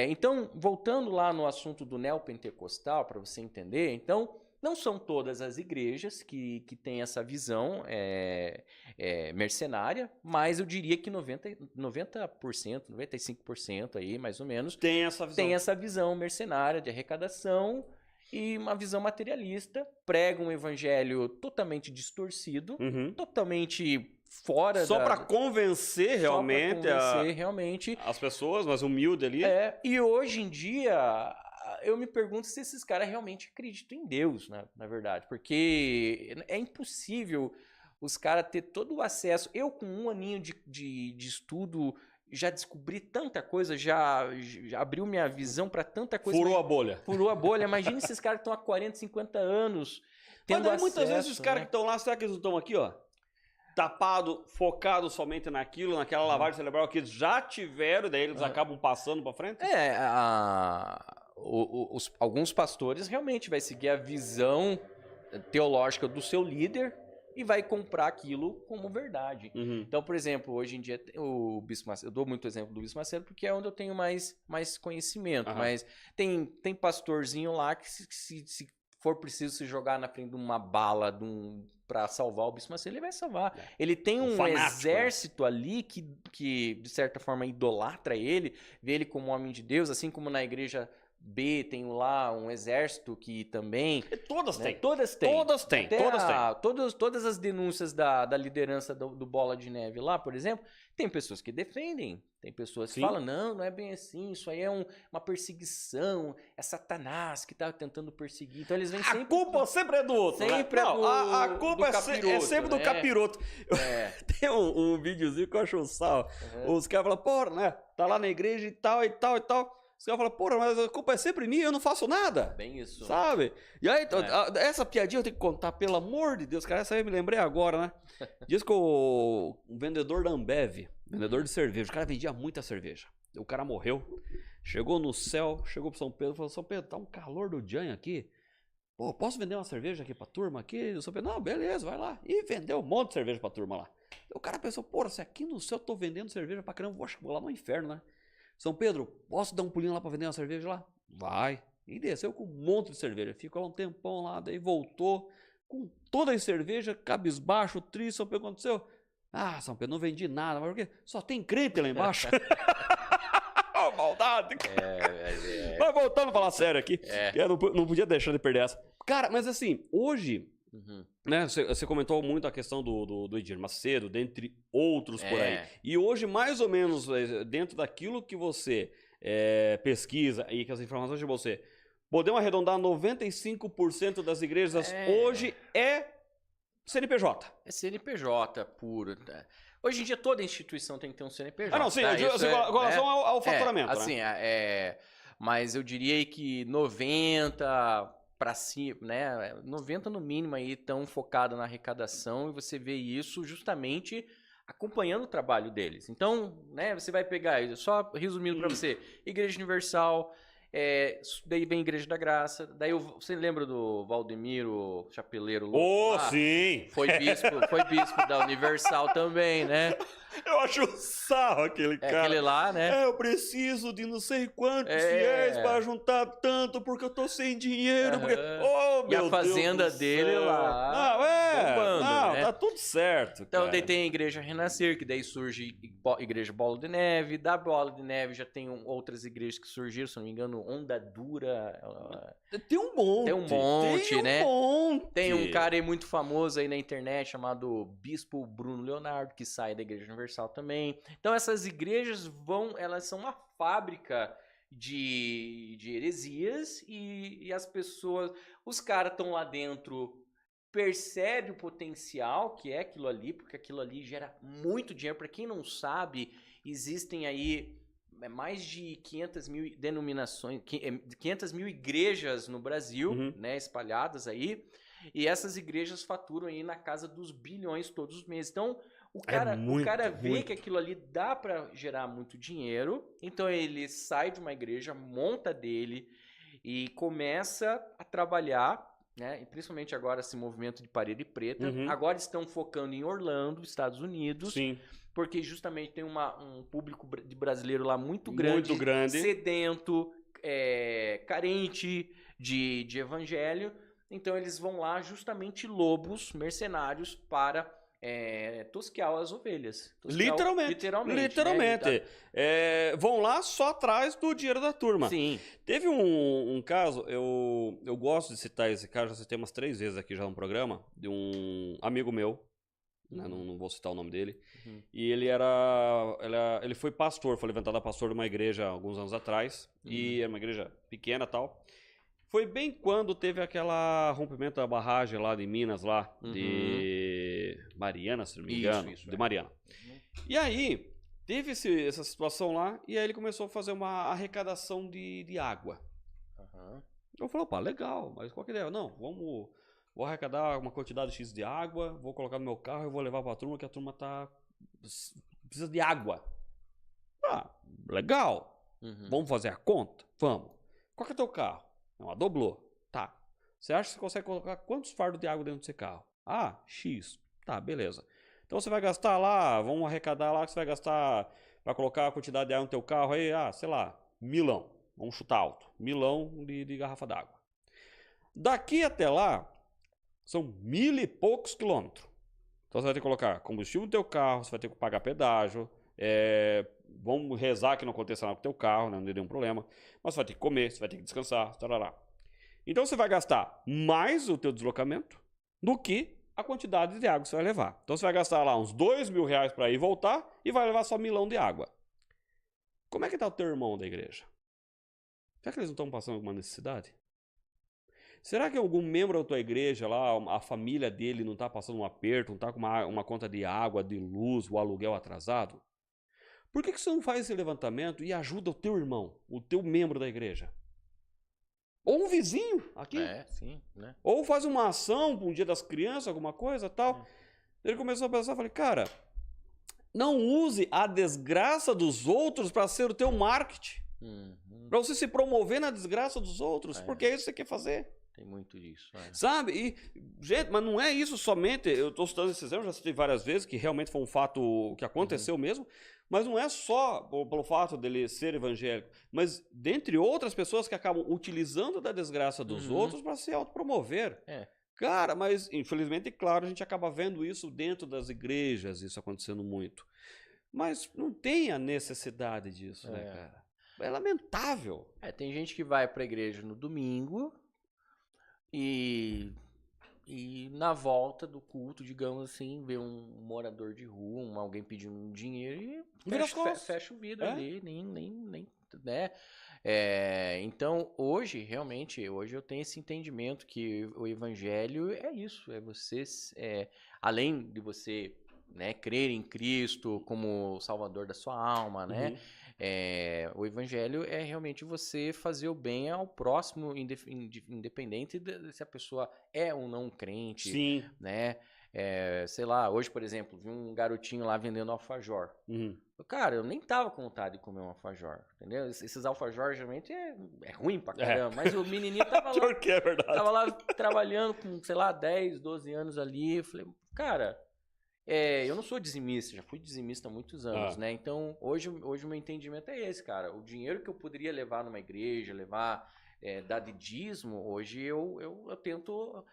Então, voltando lá no assunto do neopentecostal, para você entender, então, não são todas as igrejas que têm essa visão mercenária, mas eu diria que 90%, 95% aí, mais ou menos, tem essa visão mercenária de arrecadação e uma visão materialista, prega um evangelho totalmente distorcido, totalmente fora só para convencer realmente as pessoas, mas humilde ali. E hoje em dia eu me pergunto se esses caras realmente acreditam em Deus, né, na verdade, porque é impossível os caras ter todo o acesso. Eu com um aninho de estudo já descobri tanta coisa, já abriu minha visão para tanta coisa. Furou a bolha. Furou a bolha. Imagina esses caras que estão há 40, 50 anos tendo acesso. Muitas vezes os caras que estão lá, será que eles não estão aqui, ó? Tapado, focado somente naquela lavagem cerebral que eles já tiveram, daí eles acabam passando para frente? Alguns pastores realmente vai seguir a visão teológica do seu líder e vai comprar aquilo como verdade. Então, por exemplo, hoje em dia, o Bispo Macedo, eu dou muito exemplo do Bispo Macedo porque é onde eu tenho mais conhecimento, mas tem pastorzinho lá que se for preciso se jogar na frente de uma bala para salvar o Bispo Macedo, ele vai salvar. Ele tem um exército ali que, de certa forma, idolatra ele, vê ele como homem de Deus, assim como na igreja B tem lá um exército que também... Todas têm. Todas têm. Todas as denúncias da liderança do Bola de Neve lá, por exemplo, tem pessoas que defendem, tem pessoas que falam, não é bem assim, isso aí é uma perseguição, é Satanás que tá tentando perseguir. Então eles vêm sempre... A culpa sempre é do outro. Sempre é do a culpa capiroto, é sempre do capiroto. Tem um videozinho que eu acho um sal. Os caras falam, porra, né? Tá lá na igreja e tal, e tal, e tal. Os caras falam, porra, mas a culpa é sempre minha, eu não faço nada. Bem isso. Sabe? E aí, essa piadinha eu tenho que contar, pelo amor de Deus, cara, essa aí eu me lembrei agora, né? Diz que o vendedor da Ambev, vendedor de cerveja, o cara vendia muita cerveja. O cara morreu, chegou no céu, chegou pro São Pedro, falou, São Pedro, tá um calor do Jan aqui. Pô, posso vender uma cerveja aqui pra turma aqui? São Pedro, não, beleza, vai lá. E vendeu um monte de cerveja pra turma lá. O cara pensou, pô, se aqui no céu eu tô vendendo cerveja pra caramba, vou lá no inferno, né? São Pedro, posso dar um pulinho lá pra vender uma cerveja lá? Vai. E desceu com um monte de cerveja. Ficou lá um tempão lá, daí voltou com toda a cerveja, cabisbaixo, triste. São Pedro, o que aconteceu? Ah, São Pedro, não vendi nada. Mas por quê? Só tem crente lá embaixo. Oh, maldade. Mas voltando a falar sério aqui, eu não podia deixar de perder essa. Cara, mas assim, hoje, né, você comentou muito a questão do Edir Macedo, dentre outros por aí. E hoje, mais ou menos, dentro daquilo que você pesquisa e que as informações de você, podemos arredondar 95% das igrejas hoje é CNPJ. É CNPJ puro. Tá? Hoje em dia toda instituição tem que ter um CNPJ. Ah, não, sim, tá? Com relação ao faturamento. Assim, né? Mas eu diria que 90 para cima, né? 90 no mínimo aí estão focados na arrecadação e você vê isso justamente acompanhando o trabalho deles. Então, né, você vai pegar, só resumindo para você, Igreja Universal, daí vem Igreja da Graça, daí você lembra do Valdemiro Chapeleiro louco? Sim! Foi bispo da Universal também, né? Eu acho sarro aquele cara. Aquele lá, né? Eu preciso de não sei quantos fiéis para juntar tanto porque eu tô sem dinheiro. Porque... Oh, e a fazenda dele lá. Bombando, né? Tá tudo certo. Então, daí tem a Igreja Renascer, que daí surge Igreja Bola de Neve. Da Bola de Neve já tem outras igrejas que surgiram, se não me engano, Onda Dura. Tem um monte. Tem um monte, né? Monte. Tem um cara aí muito famoso aí na internet chamado Bispo Bruno Leonardo, que sai da Igreja Universal também. Então essas igrejas elas são uma fábrica de heresias e as pessoas, os caras estão lá dentro, percebem o potencial que é aquilo ali, porque aquilo ali gera muito dinheiro. Para quem não sabe, existem aí mais de 500 mil denominações, 500 mil igrejas no Brasil, né, espalhadas aí, e essas igrejas faturam aí na casa dos bilhões todos os meses. Então, o cara vê que aquilo ali dá para gerar muito dinheiro, então ele sai de uma igreja, monta dele e começa a trabalhar, né? E principalmente agora esse movimento de parede preta. Agora estão focando em Orlando, Estados Unidos. Sim. Porque justamente tem um público de brasileiro lá muito grande. Sedento, carente de evangelho. Então eles vão lá justamente lobos, mercenários, para tosquear as ovelhas. Literalmente. Né? Vão lá só atrás do dinheiro da turma. Sim. Teve um caso, eu gosto de citar esse caso, já citei umas 3 vezes aqui já no programa, de um amigo meu, né, não vou citar o nome dele, e ele foi pastor, foi levantado a pastor de uma igreja alguns anos atrás, e era uma igreja pequena e tal. Foi bem quando teve aquela rompimento da barragem lá de Minas, lá, de Mariana, se não me engano. De Mariana. E aí, teve essa situação lá, e aí ele começou a fazer uma arrecadação de água. Eu falei, opa, legal, mas qual que é a ideia? Não, vou arrecadar uma quantidade X de água, vou colocar no meu carro e vou levar pra turma, que a turma precisa de água. Ah, legal. Vamos fazer a conta? Vamos. Qual que é o teu carro? Uma Doblô. Tá. Você acha que você consegue colocar quantos fardos de água dentro do seu carro? Ah, X. Tá, beleza. Então você vai gastar lá, vamos arrecadar lá, que você vai gastar para colocar a quantidade de água no teu carro aí, sei lá, 1.000. Vamos chutar alto. 1.000 de garrafa d'água. Daqui até lá, são 1.000 e poucos quilômetros. Então você vai ter que colocar combustível no teu carro, você vai ter que pagar pedágio, vamos rezar que não aconteça nada com o teu carro, né? Não dê nenhum problema. Mas você vai ter que comer, você vai ter que descansar, tarará. Então você vai gastar mais o teu deslocamento do que a quantidade de água que você vai levar. Então você vai gastar lá uns R$2.000 para ir e voltar e vai levar só 1.000 de água. Como é que tá o teu irmão da igreja? Será que eles não estão passando alguma necessidade? Será que algum membro da tua igreja lá, a família dele não está passando um aperto, não está com uma conta de água, de luz, o aluguel atrasado? Por que você não faz esse levantamento e ajuda o teu irmão, o teu membro da igreja? Ou um vizinho aqui. Sim, né? Ou faz uma ação para um dia das crianças, alguma coisa tal. Ele começou a pensar, falei, cara, não use a desgraça dos outros para ser o teu marketing. Pra você se promover na desgraça dos outros, É. porque é isso que você quer fazer. Tem muito disso. Sabe? E, gente, mas não é isso somente. Eu tô citando esse exemplo, já citei várias vezes, que realmente foi um fato que aconteceu mesmo. Mas não é só pelo fato dele ser evangélico, mas dentre outras pessoas que acabam utilizando da desgraça dos outros para se autopromover. É. Cara, mas infelizmente, claro, a gente acaba vendo isso dentro das igrejas, isso acontecendo muito. Mas não tem a necessidade disso, né, cara? É lamentável. Tem gente que vai pra igreja no domingo e na volta do culto, digamos assim, vê um morador de rua, alguém pedindo um dinheiro e Vira as costas. fecha o vidro ali, nem, né? Então, hoje, realmente, hoje eu tenho esse entendimento que o evangelho é isso, é você, além de você, né, crer em Cristo como Salvador da sua alma, né? O evangelho é realmente você fazer o bem ao próximo, independente se a pessoa é ou não crente, Sim. né? Sei lá, hoje, por exemplo, vi um garotinho lá vendendo alfajor. Cara, eu nem tava com vontade de comer um alfajor, entendeu? Esses alfajor geralmente é ruim pra caramba, mas o menininho tava lá, Porque é verdade. tava lá trabalhando com, sei lá, 10, 12 anos ali. Eu falei, cara, eu não sou dizimista, já fui dizimista há muitos anos, né? Então, hoje o meu entendimento é esse, cara. O dinheiro que eu poderia levar numa igreja, dar de dízimo, hoje eu tento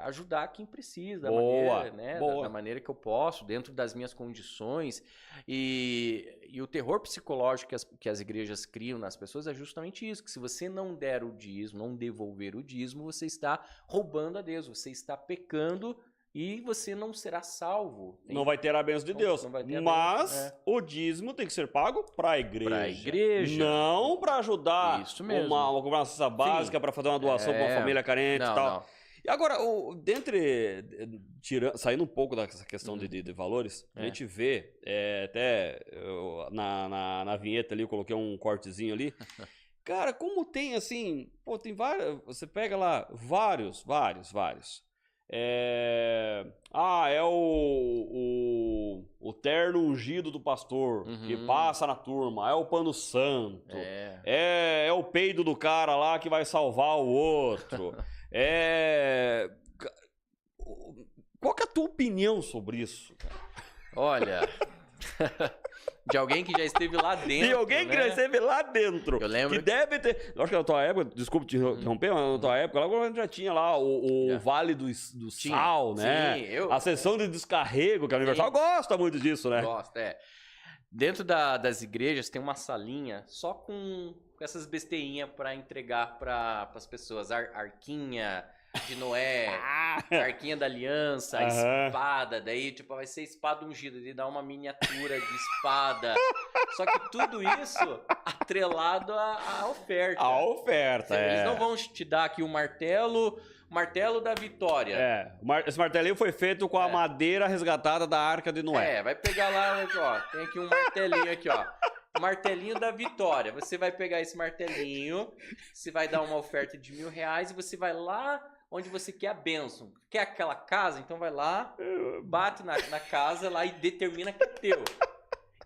ajudar quem precisa, da maneira que eu posso, dentro das minhas condições. E o terror psicológico que as igrejas criam nas pessoas é justamente isso, que se você não der o dízimo, não devolver o dízimo, você está roubando a Deus, você está pecando e você não será salvo. Não vai ter a bênção de Deus. Mas o dízimo tem que ser pago para a igreja. Para a igreja. Não para ajudar isso mesmo. uma cesta básica, para fazer uma doação para uma família carente e tal. Não. E agora, saindo um pouco dessa questão de valores, a gente vê, na vinheta ali, eu coloquei um cortezinho ali. Cara, como tem assim, tem vários, você pega lá vários. É o terno ungido do pastor que passa na turma, é o pano santo, é o peido do cara lá que vai salvar o outro. Qual que é a tua opinião sobre isso, cara? Olha, de alguém que já esteve lá dentro. De alguém que já esteve lá dentro. Eu lembro. Que deve ter. Acho que na tua época, desculpa te interromper, mas na tua época, lá já tinha lá o Vale do Sal, né? Sim, a sessão de descarrego, que a Universal gosta muito disso, né? Gosta, Dentro das igrejas tem uma salinha só com essas besteinhas para entregar para as pessoas. Arquinha de Noé, arquinha da aliança, espada, daí tipo vai ser espada ungida, de dar uma miniatura de espada. Só que tudo isso atrelado à oferta. A oferta, Eles não vão te dar aqui o martelo da vitória. Esse martelinho foi feito com a madeira resgatada da Arca de Noé. Vai pegar lá, ó, tem aqui um martelinho aqui, ó. Martelinho da vitória. Você vai pegar esse martelinho, você vai dar uma oferta de R$1.000 e você vai lá onde você quer a bênção. Quer aquela casa? Então vai lá, bate na casa lá e determina que é teu.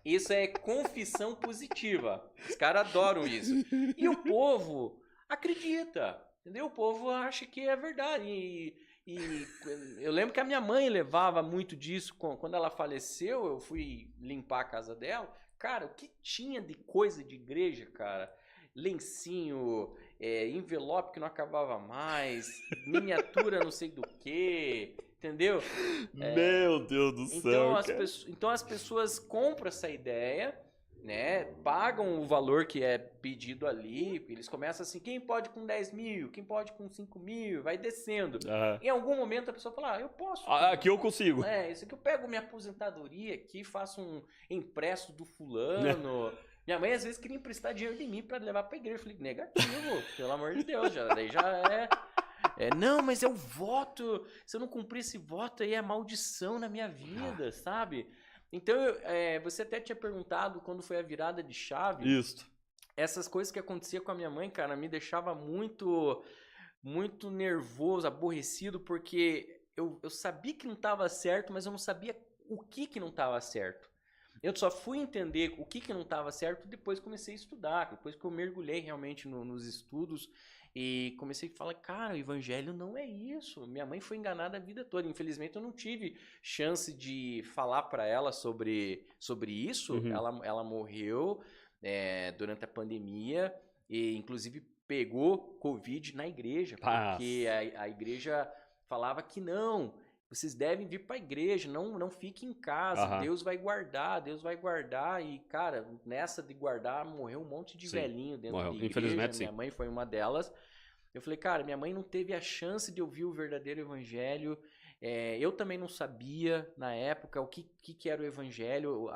Isso é confissão positiva. Os caras adoram isso. E o povo acredita, entendeu? O povo acha que é verdade. E eu lembro que a minha mãe levava muito disso. Quando ela faleceu, eu fui limpar a casa dela. Cara, o que tinha de coisa de igreja, cara? Lencinho, envelope que não acabava mais, miniatura não sei do que, entendeu? Meu Deus do céu, então as pessoas compram essa ideia, né? Pagam o valor que é pedido ali, eles começam assim, quem pode com 10 mil, quem pode com 5 mil, vai descendo. Em algum momento a pessoa fala, eu posso. Aqui eu consigo. Isso aqui eu pego minha aposentadoria aqui, faço um empréstimo do fulano. Minha mãe às vezes queria emprestar dinheiro de mim pra levar pra igreja. Eu falei, negativo, pelo amor de Deus, daí já não, mas é o voto, se eu não cumprir esse voto aí é maldição na minha vida, sabe? Então, você até tinha perguntado quando foi a virada de chave. Isso. Essas coisas que acontecia com a minha mãe, cara, me deixava muito, muito nervoso, aborrecido, porque eu sabia que não estava certo, mas eu não sabia o que não estava certo. Eu só fui entender o que não estava certo depois que comecei a estudar, depois que eu mergulhei realmente nos estudos e comecei a falar, cara, o evangelho não é isso. Minha mãe foi enganada a vida toda. Infelizmente eu não tive chance de falar para ela sobre isso. Ela morreu durante a pandemia e inclusive pegou Covid na igreja, porque a igreja falava que não, vocês devem vir para a igreja, não fiquem em casa, Deus vai guardar, e cara, nessa de guardar, morreu um monte de velhinho dentro da igreja, infelizmente, minha mãe foi uma delas. Eu falei, cara, minha mãe não teve a chance de ouvir o verdadeiro evangelho, eu também não sabia na época o que era o evangelho,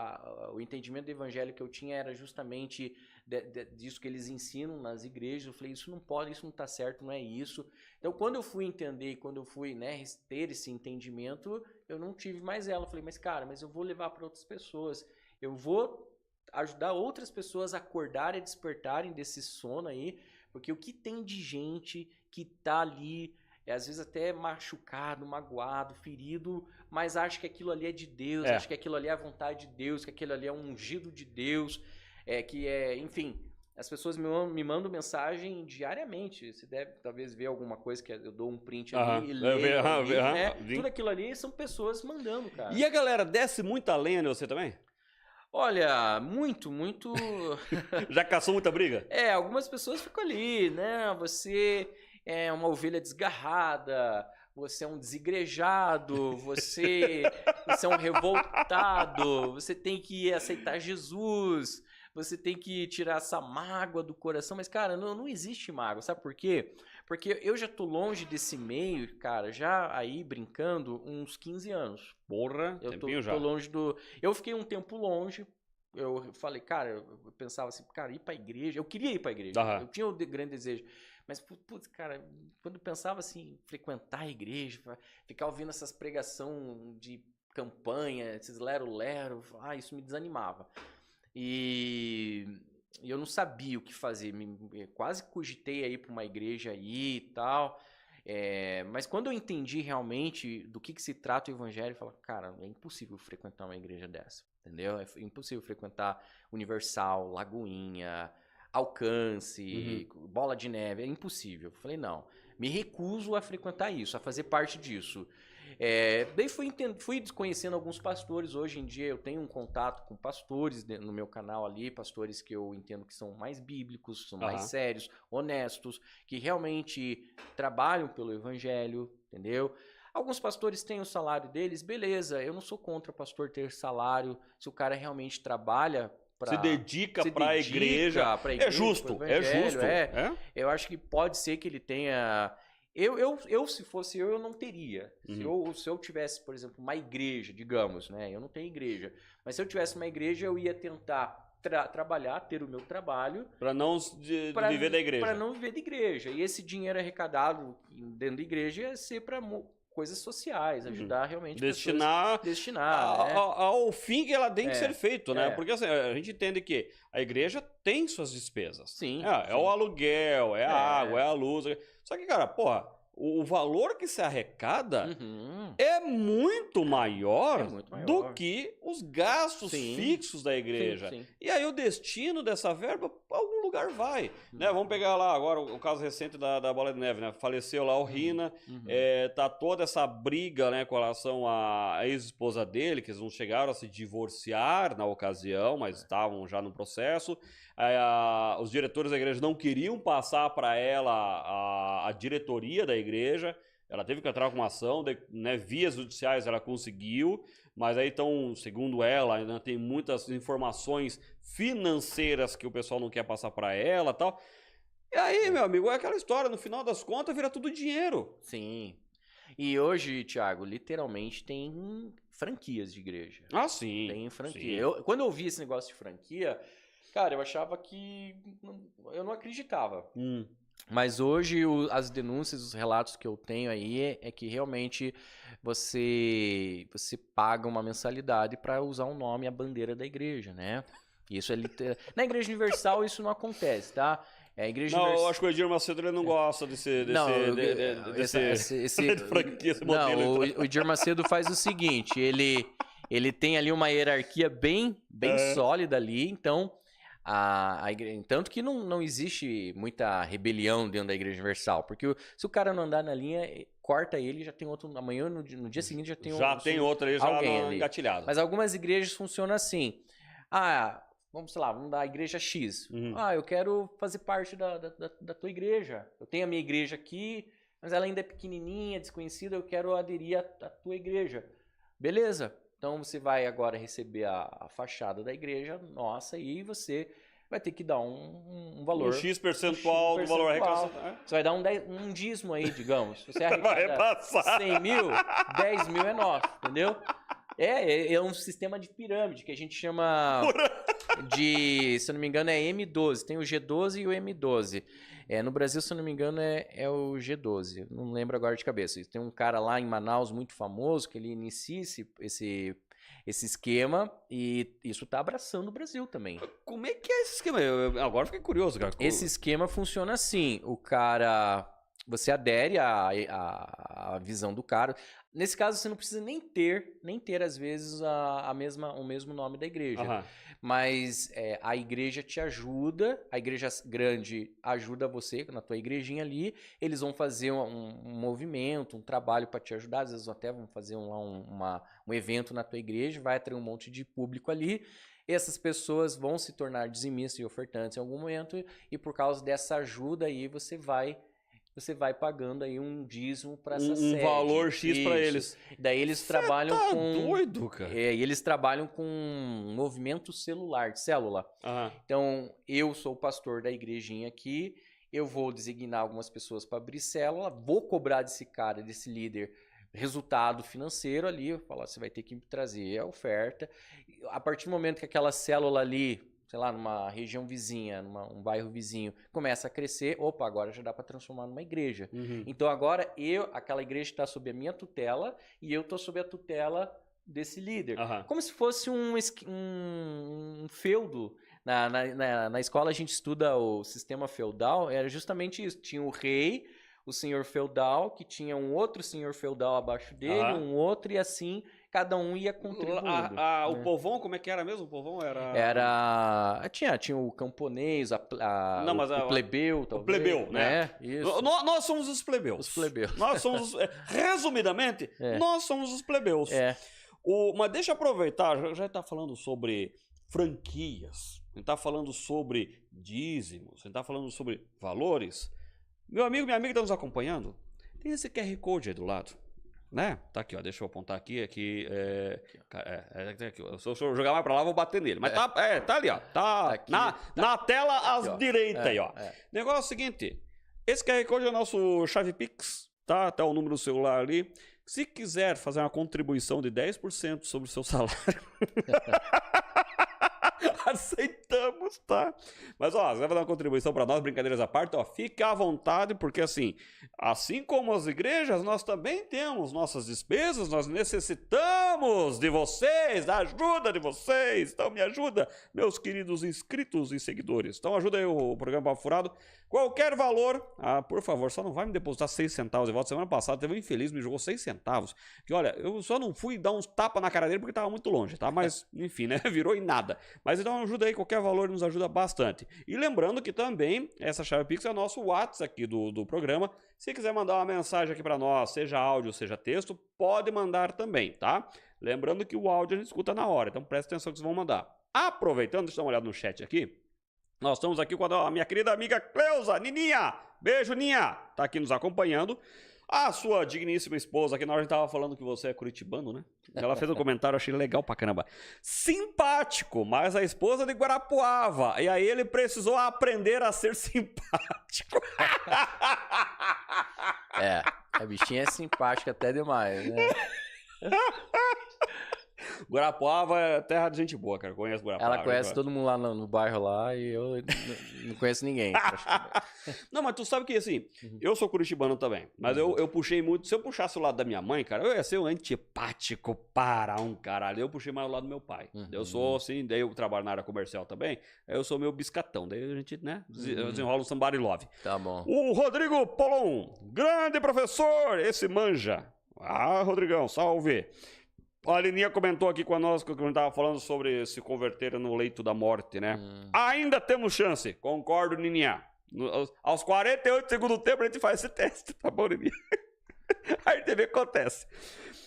o entendimento do evangelho que eu tinha era justamente disso que eles ensinam nas igrejas. Eu falei, isso não pode, isso não está certo, não é isso. Então, quando eu fui entender, quando eu fui ter esse entendimento, eu não tive mais ela. Eu falei, mas eu vou levar para outras pessoas, eu vou ajudar outras pessoas a acordarem, a despertarem desse sono aí, porque o que tem de gente que tá ali, às vezes até machucado, magoado, ferido, mas acha que aquilo ali é de Deus, acha que aquilo ali é a vontade de Deus, que aquilo ali é um ungido de Deus, enfim, as pessoas me mandam mensagem diariamente. Você deve talvez ver alguma coisa que eu dou um print ali e leio ali, tudo aquilo ali são pessoas mandando, cara. E a galera desce muito além de você também? Olha, muito. Já caçou muita briga? Algumas pessoas ficam ali, né? Você é uma ovelha desgarrada, você é um desigrejado, você é um revoltado, você tem que aceitar Jesus, você tem que tirar essa mágoa do coração. Mas, cara, não existe mágoa, sabe por quê? Porque eu já tô longe desse meio, cara, já aí brincando uns 15 anos. Porra, tempinho já. Tô longe do... Eu fiquei um tempo longe, eu falei, cara, eu pensava assim, cara, ir pra igreja, eu queria ir pra igreja, eu tinha um grande desejo. Mas, putz, cara, quando eu pensava assim, frequentar a igreja, ficar ouvindo essas pregação de campanha, esses lero-lero, isso me desanimava. E eu não sabia o que fazer, quase cogitei aí para uma igreja aí e tal, mas quando eu entendi realmente do que se trata o evangelho, eu falei, cara, é impossível frequentar uma igreja dessa, entendeu? É impossível frequentar Universal, Lagoinha, Alcance, Bola de Neve, é impossível. Eu falei, não, me recuso a frequentar isso, a fazer parte disso. Daí fui conhecendo alguns pastores. Hoje em dia eu tenho um contato com pastores no meu canal ali, pastores que eu entendo que são mais bíblicos, são mais sérios, honestos, que realmente trabalham pelo evangelho, entendeu? Alguns pastores têm o salário deles, beleza, eu não sou contra o pastor ter salário, se o cara realmente trabalha, se dedica para a igreja, é justo. Eu acho que pode ser que ele tenha... Eu se fosse eu não teria. Se eu tivesse, por exemplo, uma igreja, digamos, né? Eu não tenho igreja. Mas se eu tivesse uma igreja, eu ia tentar trabalhar, ter o meu trabalho. Para não viver da igreja. Para não viver da igreja. E esse dinheiro arrecadado dentro da igreja ia ser para coisas sociais, ajudar realmente destinar ao fim que ela tem que ser feito, né? Porque assim, a gente entende que a igreja tem suas despesas. Sim. É o aluguel, é a água, é a luz. Só que, cara, porra, o valor que se arrecada é muito maior do que os gastos fixos da igreja. Sim. E aí o destino dessa verba, pra algum lugar vai. Né? Vamos pegar lá agora o caso recente da Bola de Neve, né? Faleceu lá o Rina, tá toda essa briga, né, com relação à ex-esposa dele, que eles não chegaram a se divorciar na ocasião, mas estavam já no processo. Os diretores da igreja não queriam passar para ela a diretoria da igreja, ela teve que entrar com uma ação, né, vias judiciais ela conseguiu, mas aí então, segundo ela, ainda tem muitas informações financeiras que o pessoal não quer passar para ela e tal. E aí, meu amigo, é aquela história, no final das contas vira tudo dinheiro. Sim. E hoje, Thiago, literalmente tem franquias de igreja. Ah, sim. Tem franquia. Quando eu vi esse negócio de franquia, cara, eu achava que... eu não acreditava. Mas hoje as denúncias, os relatos que eu tenho aí é que realmente você paga uma mensalidade para usar o nome e a bandeira da igreja, né? Isso é na Igreja Universal isso não acontece, tá? Eu acho que o Edir Macedo ele não gosta desse franquia. Não, o Edir Macedo faz o seguinte, ele Ele tem ali uma hierarquia bem sólida ali, então a igreja, tanto que não existe muita rebelião dentro da Igreja Universal, porque se o cara não andar na linha, corta ele, já tem outro, amanhã, no dia seguinte já tem outro aí, já ali. engatilhado. Mas algumas igrejas funcionam assim, vamos lá, vamos dar a igreja X, eu quero fazer parte da tua igreja, eu tenho a minha igreja aqui, mas ela ainda é pequenininha, desconhecida, eu quero aderir à tua igreja. Beleza. Então você vai agora receber a fachada da igreja nossa e você vai ter que dar um valor. Um X percentual do valor arrecadado. Você vai dar um dízimo aí, digamos. Se você vai repassar 100 mil, 10 mil é nosso, entendeu? É um sistema de pirâmide que a gente chama de, se eu não me engano, é M12. Tem o G12 e o M12. No Brasil, se eu não me engano, é o G12. Não lembro agora de cabeça. Tem um cara lá em Manaus muito famoso que ele inicia esse esquema e isso tá abraçando o Brasil também. Como é que é esse esquema? Eu agora fiquei curioso, cara. Esse esquema funciona assim. O cara... Você adere à visão do cara. Nesse caso, você não precisa nem ter às vezes, o mesmo nome da igreja. Mas a igreja te ajuda, a igreja grande ajuda você na tua igrejinha ali. Eles vão fazer um movimento, um trabalho para te ajudar. Às vezes até vão fazer um evento na tua igreja, vai ter um monte de público ali. Essas pessoas vão se tornar dizimistas e ofertantes em algum momento. E por causa dessa ajuda aí, você vai pagando aí um dízimo para essa sede. Um valor X para eles. Daí eles trabalham com... doido, cara. E eles trabalham com um movimento celular, de célula. Então, eu sou o pastor da igrejinha aqui, eu vou designar algumas pessoas para abrir célula, vou cobrar desse cara, desse líder, resultado financeiro ali, eu falo, você vai ter que trazer a oferta. A partir do momento que aquela célula ali... sei lá, numa região vizinha, um bairro vizinho, começa a crescer, agora já dá para transformar numa igreja. Então agora aquela igreja está sob a minha tutela e eu estou sob a tutela desse líder. Como se fosse um feudo. Na escola a gente estuda o sistema feudal, era justamente isso. Tinha o rei, o senhor feudal, que tinha um outro senhor feudal abaixo dele, um outro, e assim... cada um ia contribuindo. O povão, como é que era mesmo? O povão tinha o camponês, o plebeu, talvez. O plebeu, né? Isso. Nós somos os plebeus. Os plebeus. Nós somos, resumidamente, nós somos os plebeus. Mas deixa eu aproveitar, já está falando sobre franquias, a gente está falando sobre dízimos, a gente está falando sobre valores. Meu amigo, minha amiga está nos acompanhando, tem esse QR Code aí do lado. Né? Tá aqui, ó. Deixa eu apontar aqui. Aqui. Se eu jogar mais pra lá, eu vou bater nele. Mas tá ali, ó. Tá aqui, na tela à direita aí, ó. Negócio é o seguinte: esse QR Code é o nosso Chave Pix, tá? Até o número do celular ali. Se quiser fazer uma contribuição de 10% sobre o seu salário. Aceitamos, tá? Mas, ó, você vai dar uma contribuição para nós, brincadeiras à parte, ó, fica à vontade, porque assim como as igrejas, nós também temos nossas despesas, nós necessitamos de vocês, da ajuda de vocês. Então, me ajuda, meus queridos inscritos e seguidores. Então, ajuda aí o programa Papo Furado. Qualquer valor, por favor, só não vai me depositar 6 centavos de volta. Semana passada teve um infeliz, me jogou 6 centavos. Que olha, eu só não fui dar uns tapas na cara dele porque tava muito longe, tá? Mas, enfim, né? Virou em nada. Mas então ajuda aí, qualquer valor nos ajuda bastante. E lembrando que também essa chave Pix é o nosso WhatsApp aqui do programa. Se quiser mandar uma mensagem aqui para nós, seja áudio, seja texto, pode mandar também, tá? Lembrando que o áudio a gente escuta na hora, então presta atenção que vocês vão mandar. Aproveitando, deixa eu dar uma olhada no chat aqui. Nós estamos aqui com a minha querida amiga Cleusa, Nininha. Beijo, Ninha. Tá aqui nos acompanhando. A sua digníssima esposa, que na hora a gente tava falando que você é curitibano, né? Ela fez um comentário, eu achei legal pra caramba. Simpático, mas a esposa de Guarapuava. E aí ele precisou aprender a ser simpático. A bichinha é simpática até demais, né? Guarapuava é terra de gente boa, cara. Conhece Guarapuava. Ela conhece todo mundo lá no bairro lá e eu não conheço ninguém. Não, mas tu sabe que assim, eu sou curitibano também, mas eu puxei muito. Se eu puxasse o lado da minha mãe, cara, eu ia ser um antipático para um caralho. Eu puxei mais o lado do meu pai. Eu sou assim, daí eu trabalho na área comercial também, eu sou meio biscatão. Daí a gente, né, desenrola o somebody love. Tá bom. O Rodrigo Polon, grande professor, esse manja. Rodrigão, salve. A Lininha comentou aqui conosco que a gente tava falando sobre se converter no leito da morte, né? Ainda temos chance. Concordo, Lininha. Aos 48 segundos do tempo a gente faz esse teste, tá bom, Lininha? Aí a gente vê o que acontece.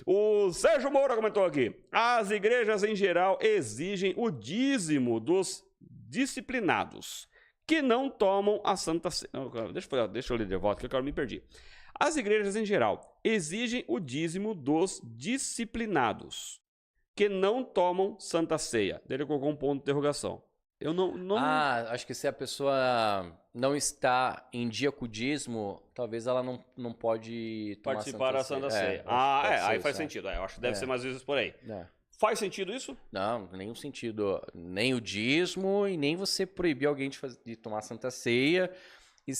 O Sérgio Moura comentou aqui. As igrejas em geral exigem o dízimo dos disciplinados, que não tomam a Santa Ceia. Deixa eu ler de volta, que eu quero me perdi. As igrejas em geral exigem o dízimo dos disciplinados, que não tomam Santa Ceia. Ele colocou um ponto de interrogação. Eu não... acho que se a pessoa não está em dia com o dízimo, talvez ela não pode tomar participar da Santa Ceia. Aí faz sentido. Eu acho que deve ser mais vezes por aí. Faz sentido isso? Não, nenhum sentido. Nem o dízimo e nem você proibir alguém de tomar Santa Ceia. E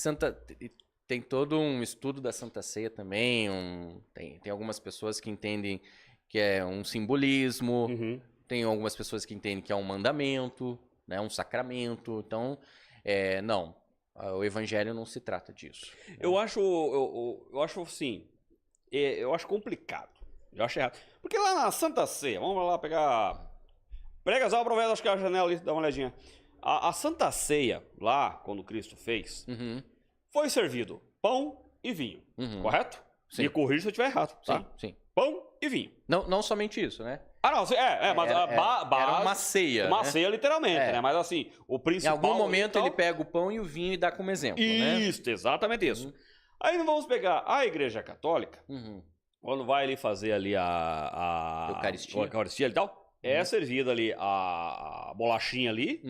tem todo um estudo da Santa Ceia também. Tem algumas pessoas que entendem que é um simbolismo. Tem algumas pessoas que entendem que é um mandamento, né, um sacramento. Então, não. O evangelho não se trata disso. Eu acho assim. Eu acho complicado. Eu acho errado. Porque lá na Santa Ceia, vamos lá pegar. Pregas ao provérbio, acho que é a janela ali, dá uma olhadinha. A Santa Ceia, lá, quando Cristo fez, foi servido pão e vinho. Correto? Sim. Me corrija se eu estiver errado. Tá? Sim. Pão e vinho. Não somente isso, né? Não, mas era uma ceia. Uma né? ceia, literalmente, né? Mas assim, o Em principal. algum momento ele pega o pão e o vinho e dá como exemplo, né? Isso, exatamente isso. Aí vamos pegar a Igreja Católica, quando vai ali fazer ali a Eucaristia e tal, é servida ali a bolachinha ali,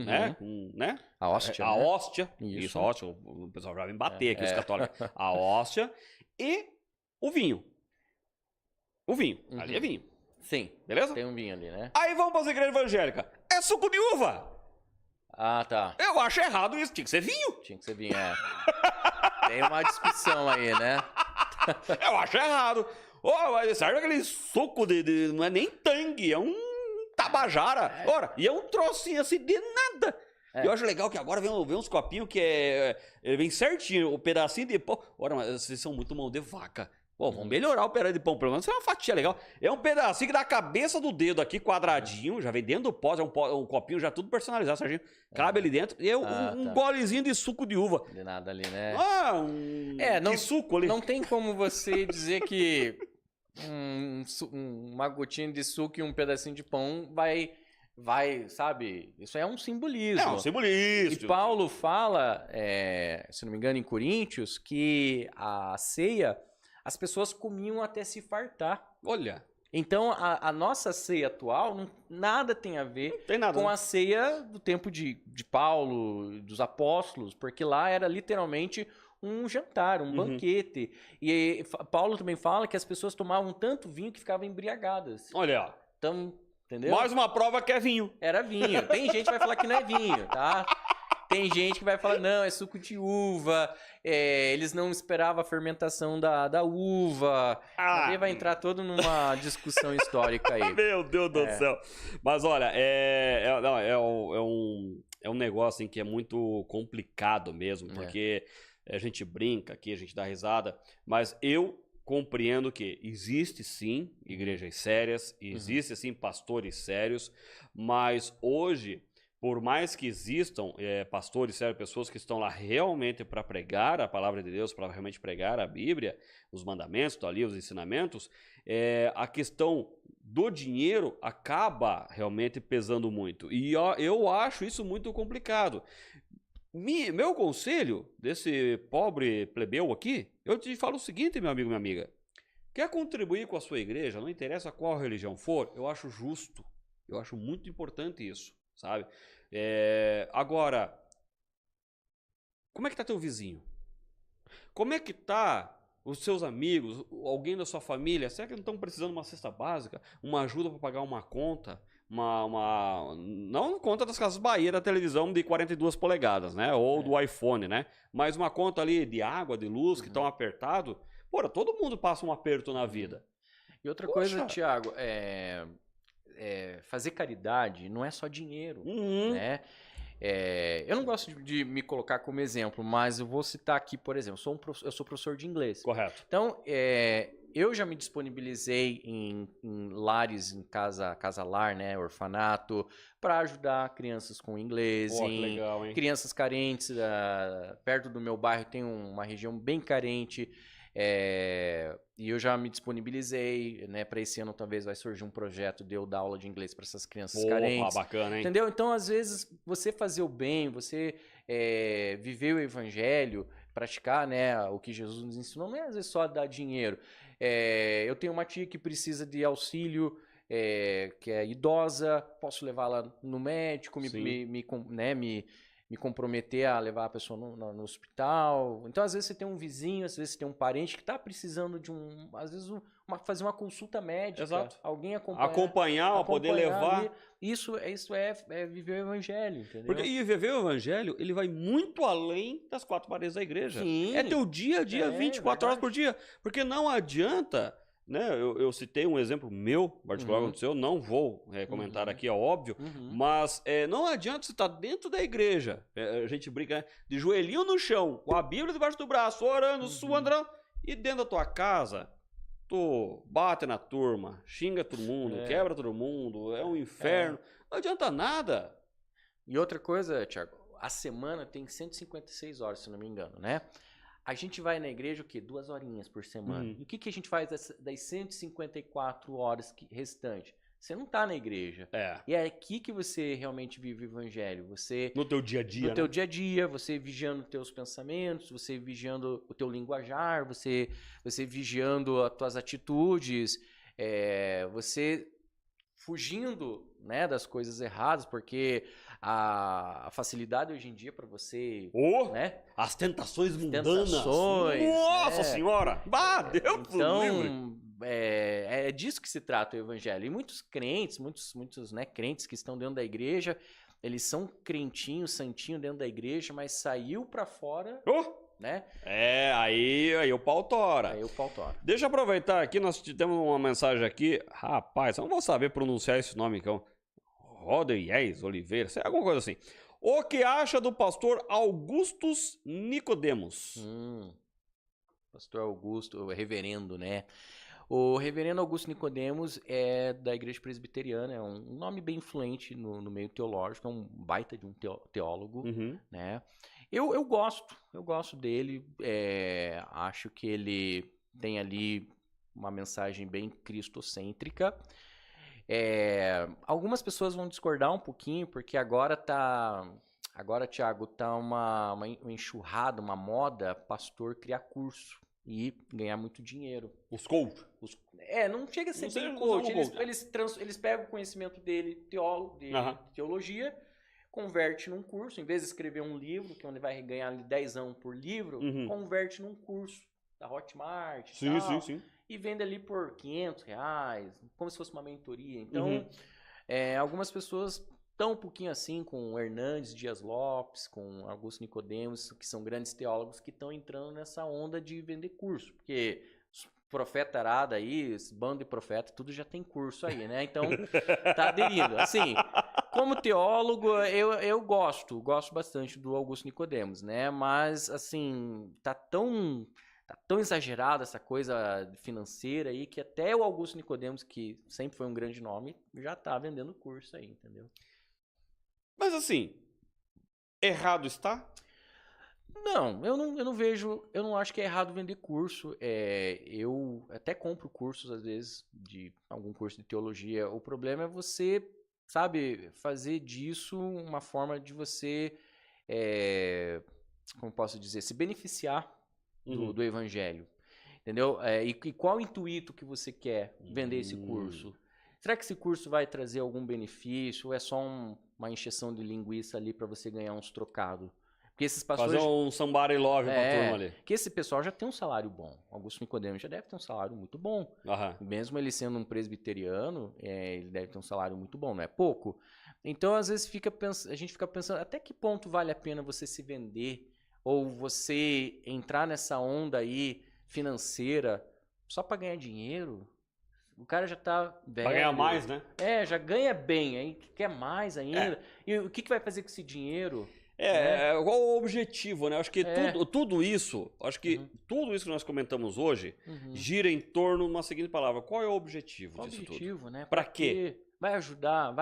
né? A hóstia. A hóstia. Isso. A hóstia. O pessoal já vem bater aqui, os católicos. A hóstia e o vinho. O vinho. Ali é vinho. Sim. Beleza? Tem um vinho ali, né? Aí vamos para as igrejas evangélicas. É suco de uva. Tá. Eu acho errado isso. Tinha que ser vinho. Tinha que ser vinho, Tem uma discussão aí, né? Eu acho errado. Mas serve aquele suco não é nem tangue, é um tabajara. Ora, e é um trocinho assim de nada. E eu acho legal que agora vem uns copinhos que ele vem certinho, o pedacinho de pão. Ora, mas vocês são muito mão de vaca. Pô, vamos melhorar o pedaço de pão, pelo menos é uma fatia legal. É um pedacinho que da cabeça do dedo aqui, quadradinho, já vem dentro do pote, um copinho já tudo personalizado, Serginho. Cabe ali dentro. E um golezinho de suco de uva. De nada ali, né? Que suco ali. Não tem como você dizer que uma gotinha de suco e um pedacinho de pão vai, sabe? Isso é um simbolismo. É um simbolismo. E Paulo fala, se não me engano, em Coríntios, que a ceia, as pessoas comiam até se fartar. Olha. Então, a nossa ceia atual nada tem a ver com a ceia do tempo de Paulo, dos apóstolos, porque lá era literalmente um jantar, um banquete. E Paulo também fala que as pessoas tomavam tanto vinho que ficavam embriagadas. Olha. Então, entendeu? Mais uma prova que é vinho. Era vinho. Tem gente que vai falar que não é vinho, tá? Tem gente que vai falar, não, é suco de uva, eles não esperavam a fermentação da uva. Aí vai entrar todo numa discussão histórica aí. Meu Deus do céu. Mas olha, é um negócio assim, que é muito complicado mesmo, porque a gente brinca aqui, a gente dá risada, mas eu compreendo que existe sim igrejas sérias, existe sim pastores sérios, mas hoje, por mais que existam pastores sérios, pessoas que estão lá realmente para pregar a palavra de Deus, para realmente pregar a Bíblia, os mandamentos, ali, os ensinamentos, a questão do dinheiro acaba realmente pesando muito. E eu acho isso muito complicado. Meu conselho desse pobre plebeu aqui, eu te falo o seguinte, meu amigo, minha amiga. Quer contribuir com a sua igreja, não interessa qual religião for, eu acho justo. Eu acho muito importante isso, sabe? Agora, como é que tá teu vizinho? Como é que tá os seus amigos, alguém da sua família? Será que não estão precisando de uma cesta básica? Uma ajuda para pagar uma conta? Não conta das Casas Bahia da televisão de 42 polegadas, né? Ou do iPhone, né? Mas uma conta ali de água, de luz, que estão apertado. Porra, todo mundo passa um aperto na vida. E outra coisa, Thiago, fazer caridade não é só dinheiro, né? Eu não gosto de me colocar como exemplo, mas eu vou citar aqui, por exemplo, eu sou professor de inglês. Correto. Então, eu já me disponibilizei em lares, em casa-lar, né, orfanato, para ajudar crianças com inglês, Pô, que legal, hein? crianças carentes. Perto do meu bairro tem uma região bem carente. E eu já me disponibilizei, né? Para esse ano talvez vai surgir um projeto de eu dar aula de inglês para essas crianças carentes. Bacana, hein? Entendeu? Então, às vezes, você fazer o bem, você viver o evangelho, praticar, né, o que Jesus nos ensinou, não é às vezes só dar dinheiro. Eu tenho uma tia que precisa de auxílio, que é idosa, posso levá-la no médico, me comprometer a levar a pessoa no hospital. Então, às vezes, você tem um vizinho, às vezes, você tem um parente que está precisando de às vezes, fazer uma consulta médica. Exato. Alguém acompanhar, poder levar. Isso é viver o evangelho, entendeu? E viver o evangelho, ele vai muito além das 4 paredes da igreja. Sim. É teu dia a dia, 24 horas por dia. Porque não adianta, né? Eu citei um exemplo meu, particular, que aconteceu, não vou comentar aqui, é óbvio, mas não adianta você estar dentro da igreja, a gente brinca, né, de joelhinho no chão, com a Bíblia debaixo do braço, orando, suando, e dentro da tua casa, tu bate na turma, xinga todo mundo, quebra todo mundo, é um inferno, não adianta nada. E outra coisa, Thiago, a semana tem 156 horas, se não me engano, né? A gente vai na igreja o quê? 2 horinhas por semana. E o que a gente faz das 154 horas restantes? Você não está na igreja. E é aqui que você realmente vive o evangelho. Você no teu dia a dia. No teu dia a dia, você vigiando os teus pensamentos, você vigiando o teu linguajar, você vigiando as tuas atitudes, você fugindo, né, das coisas erradas, porque a facilidade hoje em dia para você, né? As tentações mundanas. Nossa senhora! Deus então, é disso que se trata o evangelho. E muitos crentes, muitos né, crentes que estão dentro da igreja, eles são crentinhos, santinho dentro da igreja, mas saiu para fora, né? Aí o pau tora. Deixa eu aproveitar aqui, nós temos uma mensagem aqui. Rapaz, eu não vou saber pronunciar esse nome, então. Rodrigues Oliveira, sei, alguma coisa assim. O que acha do pastor Augustus Nicodemos? Pastor Augusto, o reverendo, né? O reverendo Augusto Nicodemos é da igreja presbiteriana, é um nome bem influente no meio teológico, é um baita de um teólogo, né? Eu gosto dele, acho que ele tem ali uma mensagem bem cristocêntrica. Algumas pessoas vão discordar um pouquinho, porque agora, Thiago, tá uma enxurrada, uma moda, pastor criar curso e ganhar muito dinheiro. Os coach. Não chega a ser bem coach. Eles pegam o conhecimento dele, de teologia, converte num curso, em vez de escrever um livro, que é onde vai ganhar 10 anos por livro, converte num curso da Hotmart e tal. Sim. E vende ali por R$500, como se fosse uma mentoria. Então, algumas pessoas estão um pouquinho assim com o Hernandes Dias Lopes, com Augusto Nicodemos, que são grandes teólogos que estão entrando nessa onda de vender curso. Porque os profeta arada aí, esse bando de profeta, tudo já tem curso aí, né? Então, tá aderindo. Assim, como teólogo, eu gosto bastante do Augusto Nicodemos, né? Mas, assim, tá tão exagerada essa coisa financeira aí que até o Augusto Nicodemos, que sempre foi um grande nome, já tá vendendo curso aí, entendeu? Mas assim, errado está? Não, eu não vejo, eu não acho que é errado vender curso. Eu até compro cursos, às vezes, de algum curso de teologia. O problema é você, sabe, fazer disso uma forma de você, como posso dizer, se beneficiar do evangelho, entendeu? E qual o intuito que você quer vender esse curso? Será que esse curso vai trazer algum benefício ou é só uma encheção de linguiça ali para você ganhar uns trocados? Porque esses pastores... Fazer um somebody love pra turma ali. Porque esse pessoal já tem um salário bom. Augusto Nicodemos já deve ter um salário muito bom. Mesmo ele sendo um presbiteriano, ele deve ter um salário muito bom, não é pouco. Então, às vezes, a gente fica pensando até que ponto vale a pena você se vender ou você entrar nessa onda aí financeira só para ganhar dinheiro, O cara já tá velho. Pra ganhar mais, né? Já ganha bem, aí quer mais ainda. E o que vai fazer com esse dinheiro? Qual o objetivo, né? Acho que tudo isso que nós comentamos hoje gira em torno de uma seguinte palavra. Qual é o objetivo disso tudo? Né? Pra quê? Vai ajudar,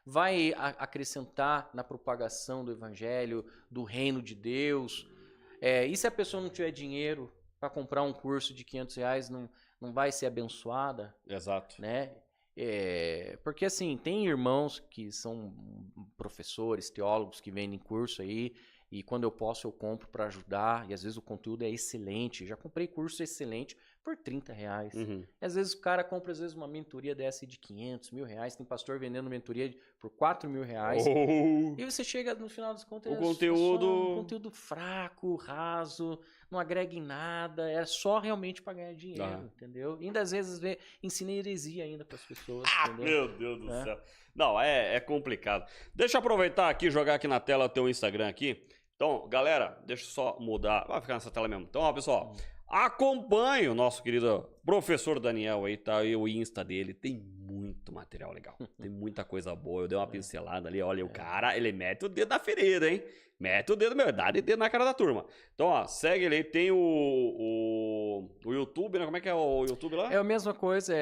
vai acrescentar na propagação do evangelho, do reino de Deus. E se a pessoa não tiver dinheiro para comprar um curso de R$500, não vai ser abençoada? Exato. Né? Porque assim, tem irmãos que são professores, teólogos que vendem curso aí, e quando eu posso eu compro para ajudar, e às vezes o conteúdo é excelente. Já comprei curso excelente por R$30. E às vezes o cara compra uma mentoria dessa de R$500, R$1.000. Tem pastor vendendo mentoria por R$4.000. E você chega no final das contas, o conteúdo... só um conteúdo fraco, raso, não agrega em nada, é só realmente para ganhar dinheiro, entendeu? E ainda às vezes ensina heresia ainda para as pessoas, entendeu? Meu Deus do céu. Não, é complicado. Deixa eu aproveitar aqui, jogar aqui na tela o teu Instagram aqui. Então, galera, deixa eu só mudar. Vai ficar nessa tela mesmo. Então, ó, pessoal, acompanhe o nosso querido professor Daniel aí, tá? E o Insta dele tem muito material legal. Tem muita coisa boa. Eu dei uma pincelada ali. Olha, o cara, ele mete o dedo na ferida, hein? Mete o dedo, dá de dedo na cara da turma. Então, ó, segue ele aí. Tem o YouTube, né? Como é que é o YouTube lá? É a mesma coisa,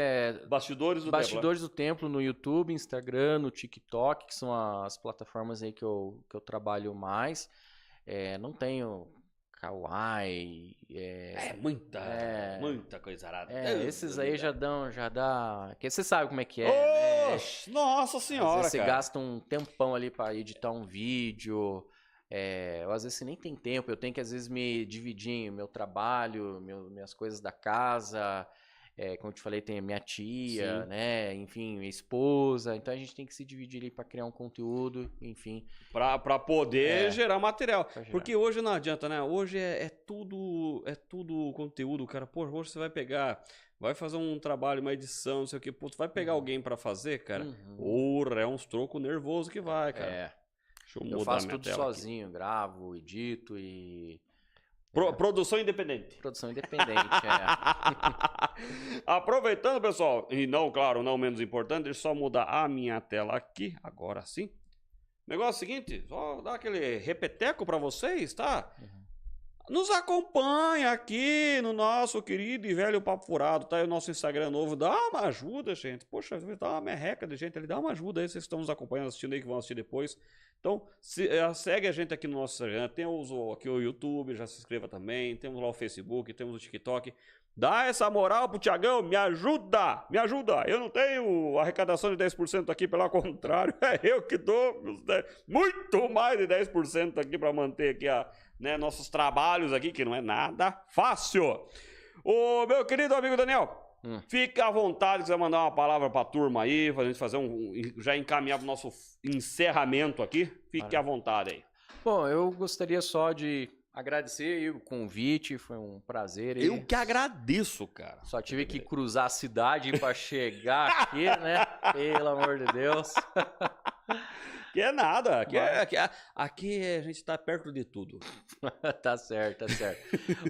Bastidores do Bastidores do Templo no YouTube, Instagram, no TikTok, que são as plataformas aí que eu trabalho mais. Não tenho Kawaii. Muita coisa arada. Esses aí já dá. Porque você sabe como é que é. Né? Nossa senhora, às vezes você gasta um tempão ali pra editar um vídeo. Ou às vezes você nem tem tempo. Eu tenho que às vezes me dividir em meu trabalho, minhas coisas da casa. Como eu te falei, tem a minha tia, né? Enfim, minha esposa. Então a gente tem que se dividir ali para criar um conteúdo, enfim. Para poder gerar material. Porque hoje não adianta, né? Hoje é tudo conteúdo, cara. Pô, hoje você vai pegar, vai fazer um trabalho, uma edição, não sei o que. Pô, tu vai pegar alguém para fazer, cara. Porra, é uns trocos nervosos que vai, cara. Deixa eu mudar eu faço minha tudo tela sozinho, gravo, edito e... Produção independente. Produção independente, Aproveitando, pessoal, e não, claro, não menos importante, deixa eu só mudar a minha tela aqui, agora sim. O negócio é o seguinte, só dar aquele repeteco pra vocês, tá? Nos acompanha aqui no nosso querido e velho Papo Furado, tá aí o nosso Instagram novo, dá uma ajuda, gente. Poxa, dá uma merreca de gente ali, dá uma ajuda aí, vocês estão nos acompanhando, assistindo aí, que vão assistir depois. Então, segue a gente aqui no nosso Instagram, temos aqui o YouTube, já se inscreva também, temos lá o Facebook, temos o TikTok. Dá essa moral pro Thiagão, me ajuda, eu não tenho arrecadação de 10% aqui, pelo contrário, é eu que dou muito mais de 10% aqui para manter aqui nossos trabalhos aqui, que não é nada fácil. O meu querido amigo Daniel, fica à vontade, se quiser mandar uma palavra pra turma aí, pra gente fazer já encaminhar pro nosso encerramento aqui, fique à vontade aí. Bom, eu gostaria só de agradecer o convite, foi um prazer. Eu que agradeço, cara. Só tive que cruzar a cidade para chegar aqui, né? Pelo amor de Deus. Que é nada, aqui a gente tá perto de tudo. Tá certo.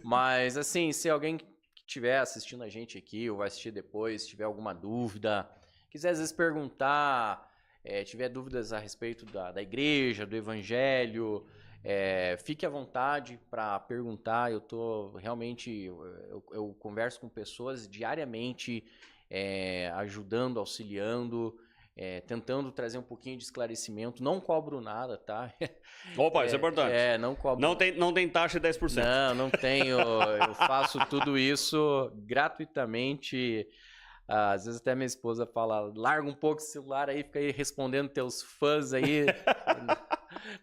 Mas assim, se alguém que estiver assistindo a gente aqui ou vai assistir depois, tiver alguma dúvida, quiser às vezes perguntar, tiver dúvidas a respeito da igreja, do evangelho, fique à vontade para perguntar. Eu tô realmente, eu converso com pessoas diariamente, ajudando, auxiliando, tentando trazer um pouquinho de esclarecimento. Não cobro nada, tá? Opa, isso é importante. Não cobro. Não tem taxa de 10%. Não tenho. Eu faço tudo isso gratuitamente. Às vezes até minha esposa fala, larga um pouco o celular aí, fica aí respondendo teus fãs aí.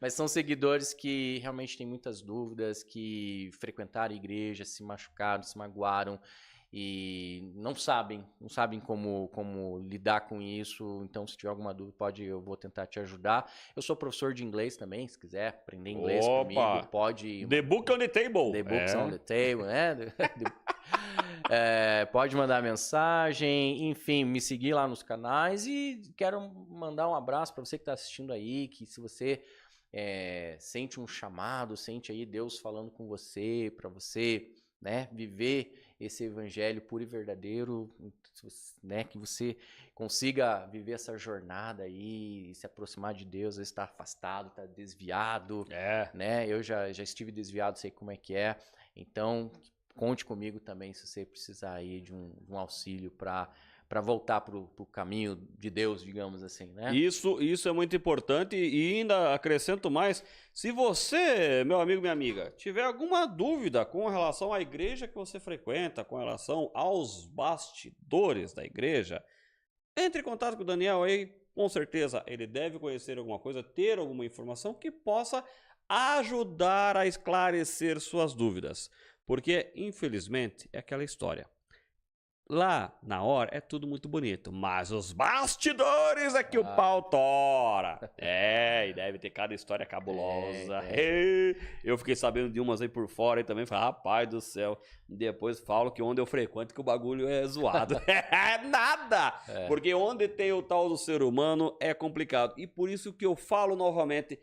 Mas são seguidores que realmente têm muitas dúvidas, que frequentaram a igreja, se machucaram, se magoaram e não sabem como lidar com isso. Então, se tiver alguma dúvida, eu vou tentar te ajudar. Eu sou professor de inglês também, se quiser aprender inglês comigo, pode... The book on the table. The books on the table, né? Pode mandar mensagem, enfim, me seguir lá nos canais. E quero mandar um abraço para você que está assistindo aí, que se você sente um chamado, sente aí Deus falando com você, para você, né, viver esse evangelho puro e verdadeiro, né? Que você consiga viver essa jornada aí, se aproximar de Deus, às vezes está afastado, está desviado, né? Eu já estive desviado, sei como é que é. Então, conte comigo também se você precisar aí de um auxílio para voltar para o caminho de Deus, digamos assim, né? Isso é muito importante e ainda acrescento mais, se você, meu amigo, minha amiga, tiver alguma dúvida com relação à igreja que você frequenta, com relação aos bastidores da igreja, entre em contato com o Daniel aí, com certeza ele deve conhecer alguma coisa, ter alguma informação que possa ajudar a esclarecer suas dúvidas, porque infelizmente é aquela história. Lá, na hora, é tudo muito bonito, mas os bastidores é que o pau tora. E deve ter cada história cabulosa. Eu fiquei sabendo de umas aí por fora e também falei, rapaz do céu. Depois falo que onde eu frequento que o bagulho é zoado. Nada! Porque onde tem o tal do ser humano é complicado. E por isso que eu falo novamente,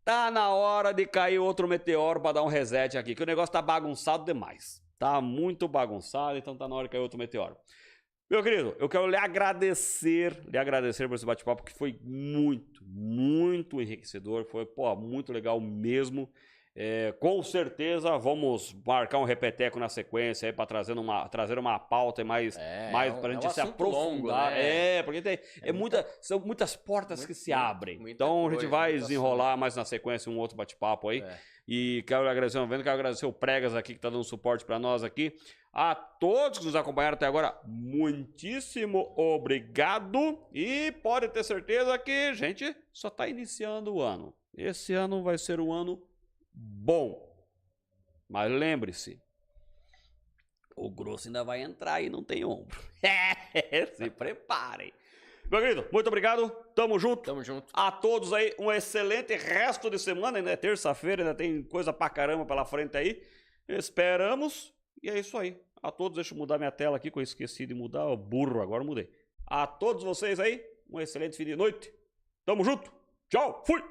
tá na hora de cair outro meteoro pra dar um reset aqui, que o negócio tá bagunçado demais. Tá muito bagunçado, então tá na hora de cair outro meteoro. Meu querido, eu quero lhe agradecer por esse bate-papo, que foi muito, muito enriquecedor. Foi, muito legal mesmo. Com certeza vamos marcar um repeteco na sequência aí para trazer uma pauta mais para a gente se aprofundar. Longo, né? Porque são muitas portas que se abrem. Então a gente vai desenrolar mais na sequência um outro bate-papo aí. E quero agradecer o Pregas aqui que está dando suporte para nós aqui. A todos que nos acompanharam até agora, muitíssimo obrigado. E pode ter certeza que a gente só está iniciando o ano. Esse ano vai ser um ano bom. Mas lembre-se, o grosso ainda vai entrar e não tem ombro. Se preparem. Meu querido, muito obrigado. Tamo junto. Tamo junto. A todos aí, um excelente resto de semana. Ainda é terça-feira, ainda tem coisa pra caramba pela frente aí. Esperamos. E é isso aí. A todos, deixa eu mudar minha tela aqui, que eu esqueci de mudar. O burro, agora mudei. A todos vocês aí, um excelente fim de noite. Tamo junto. Tchau. Fui.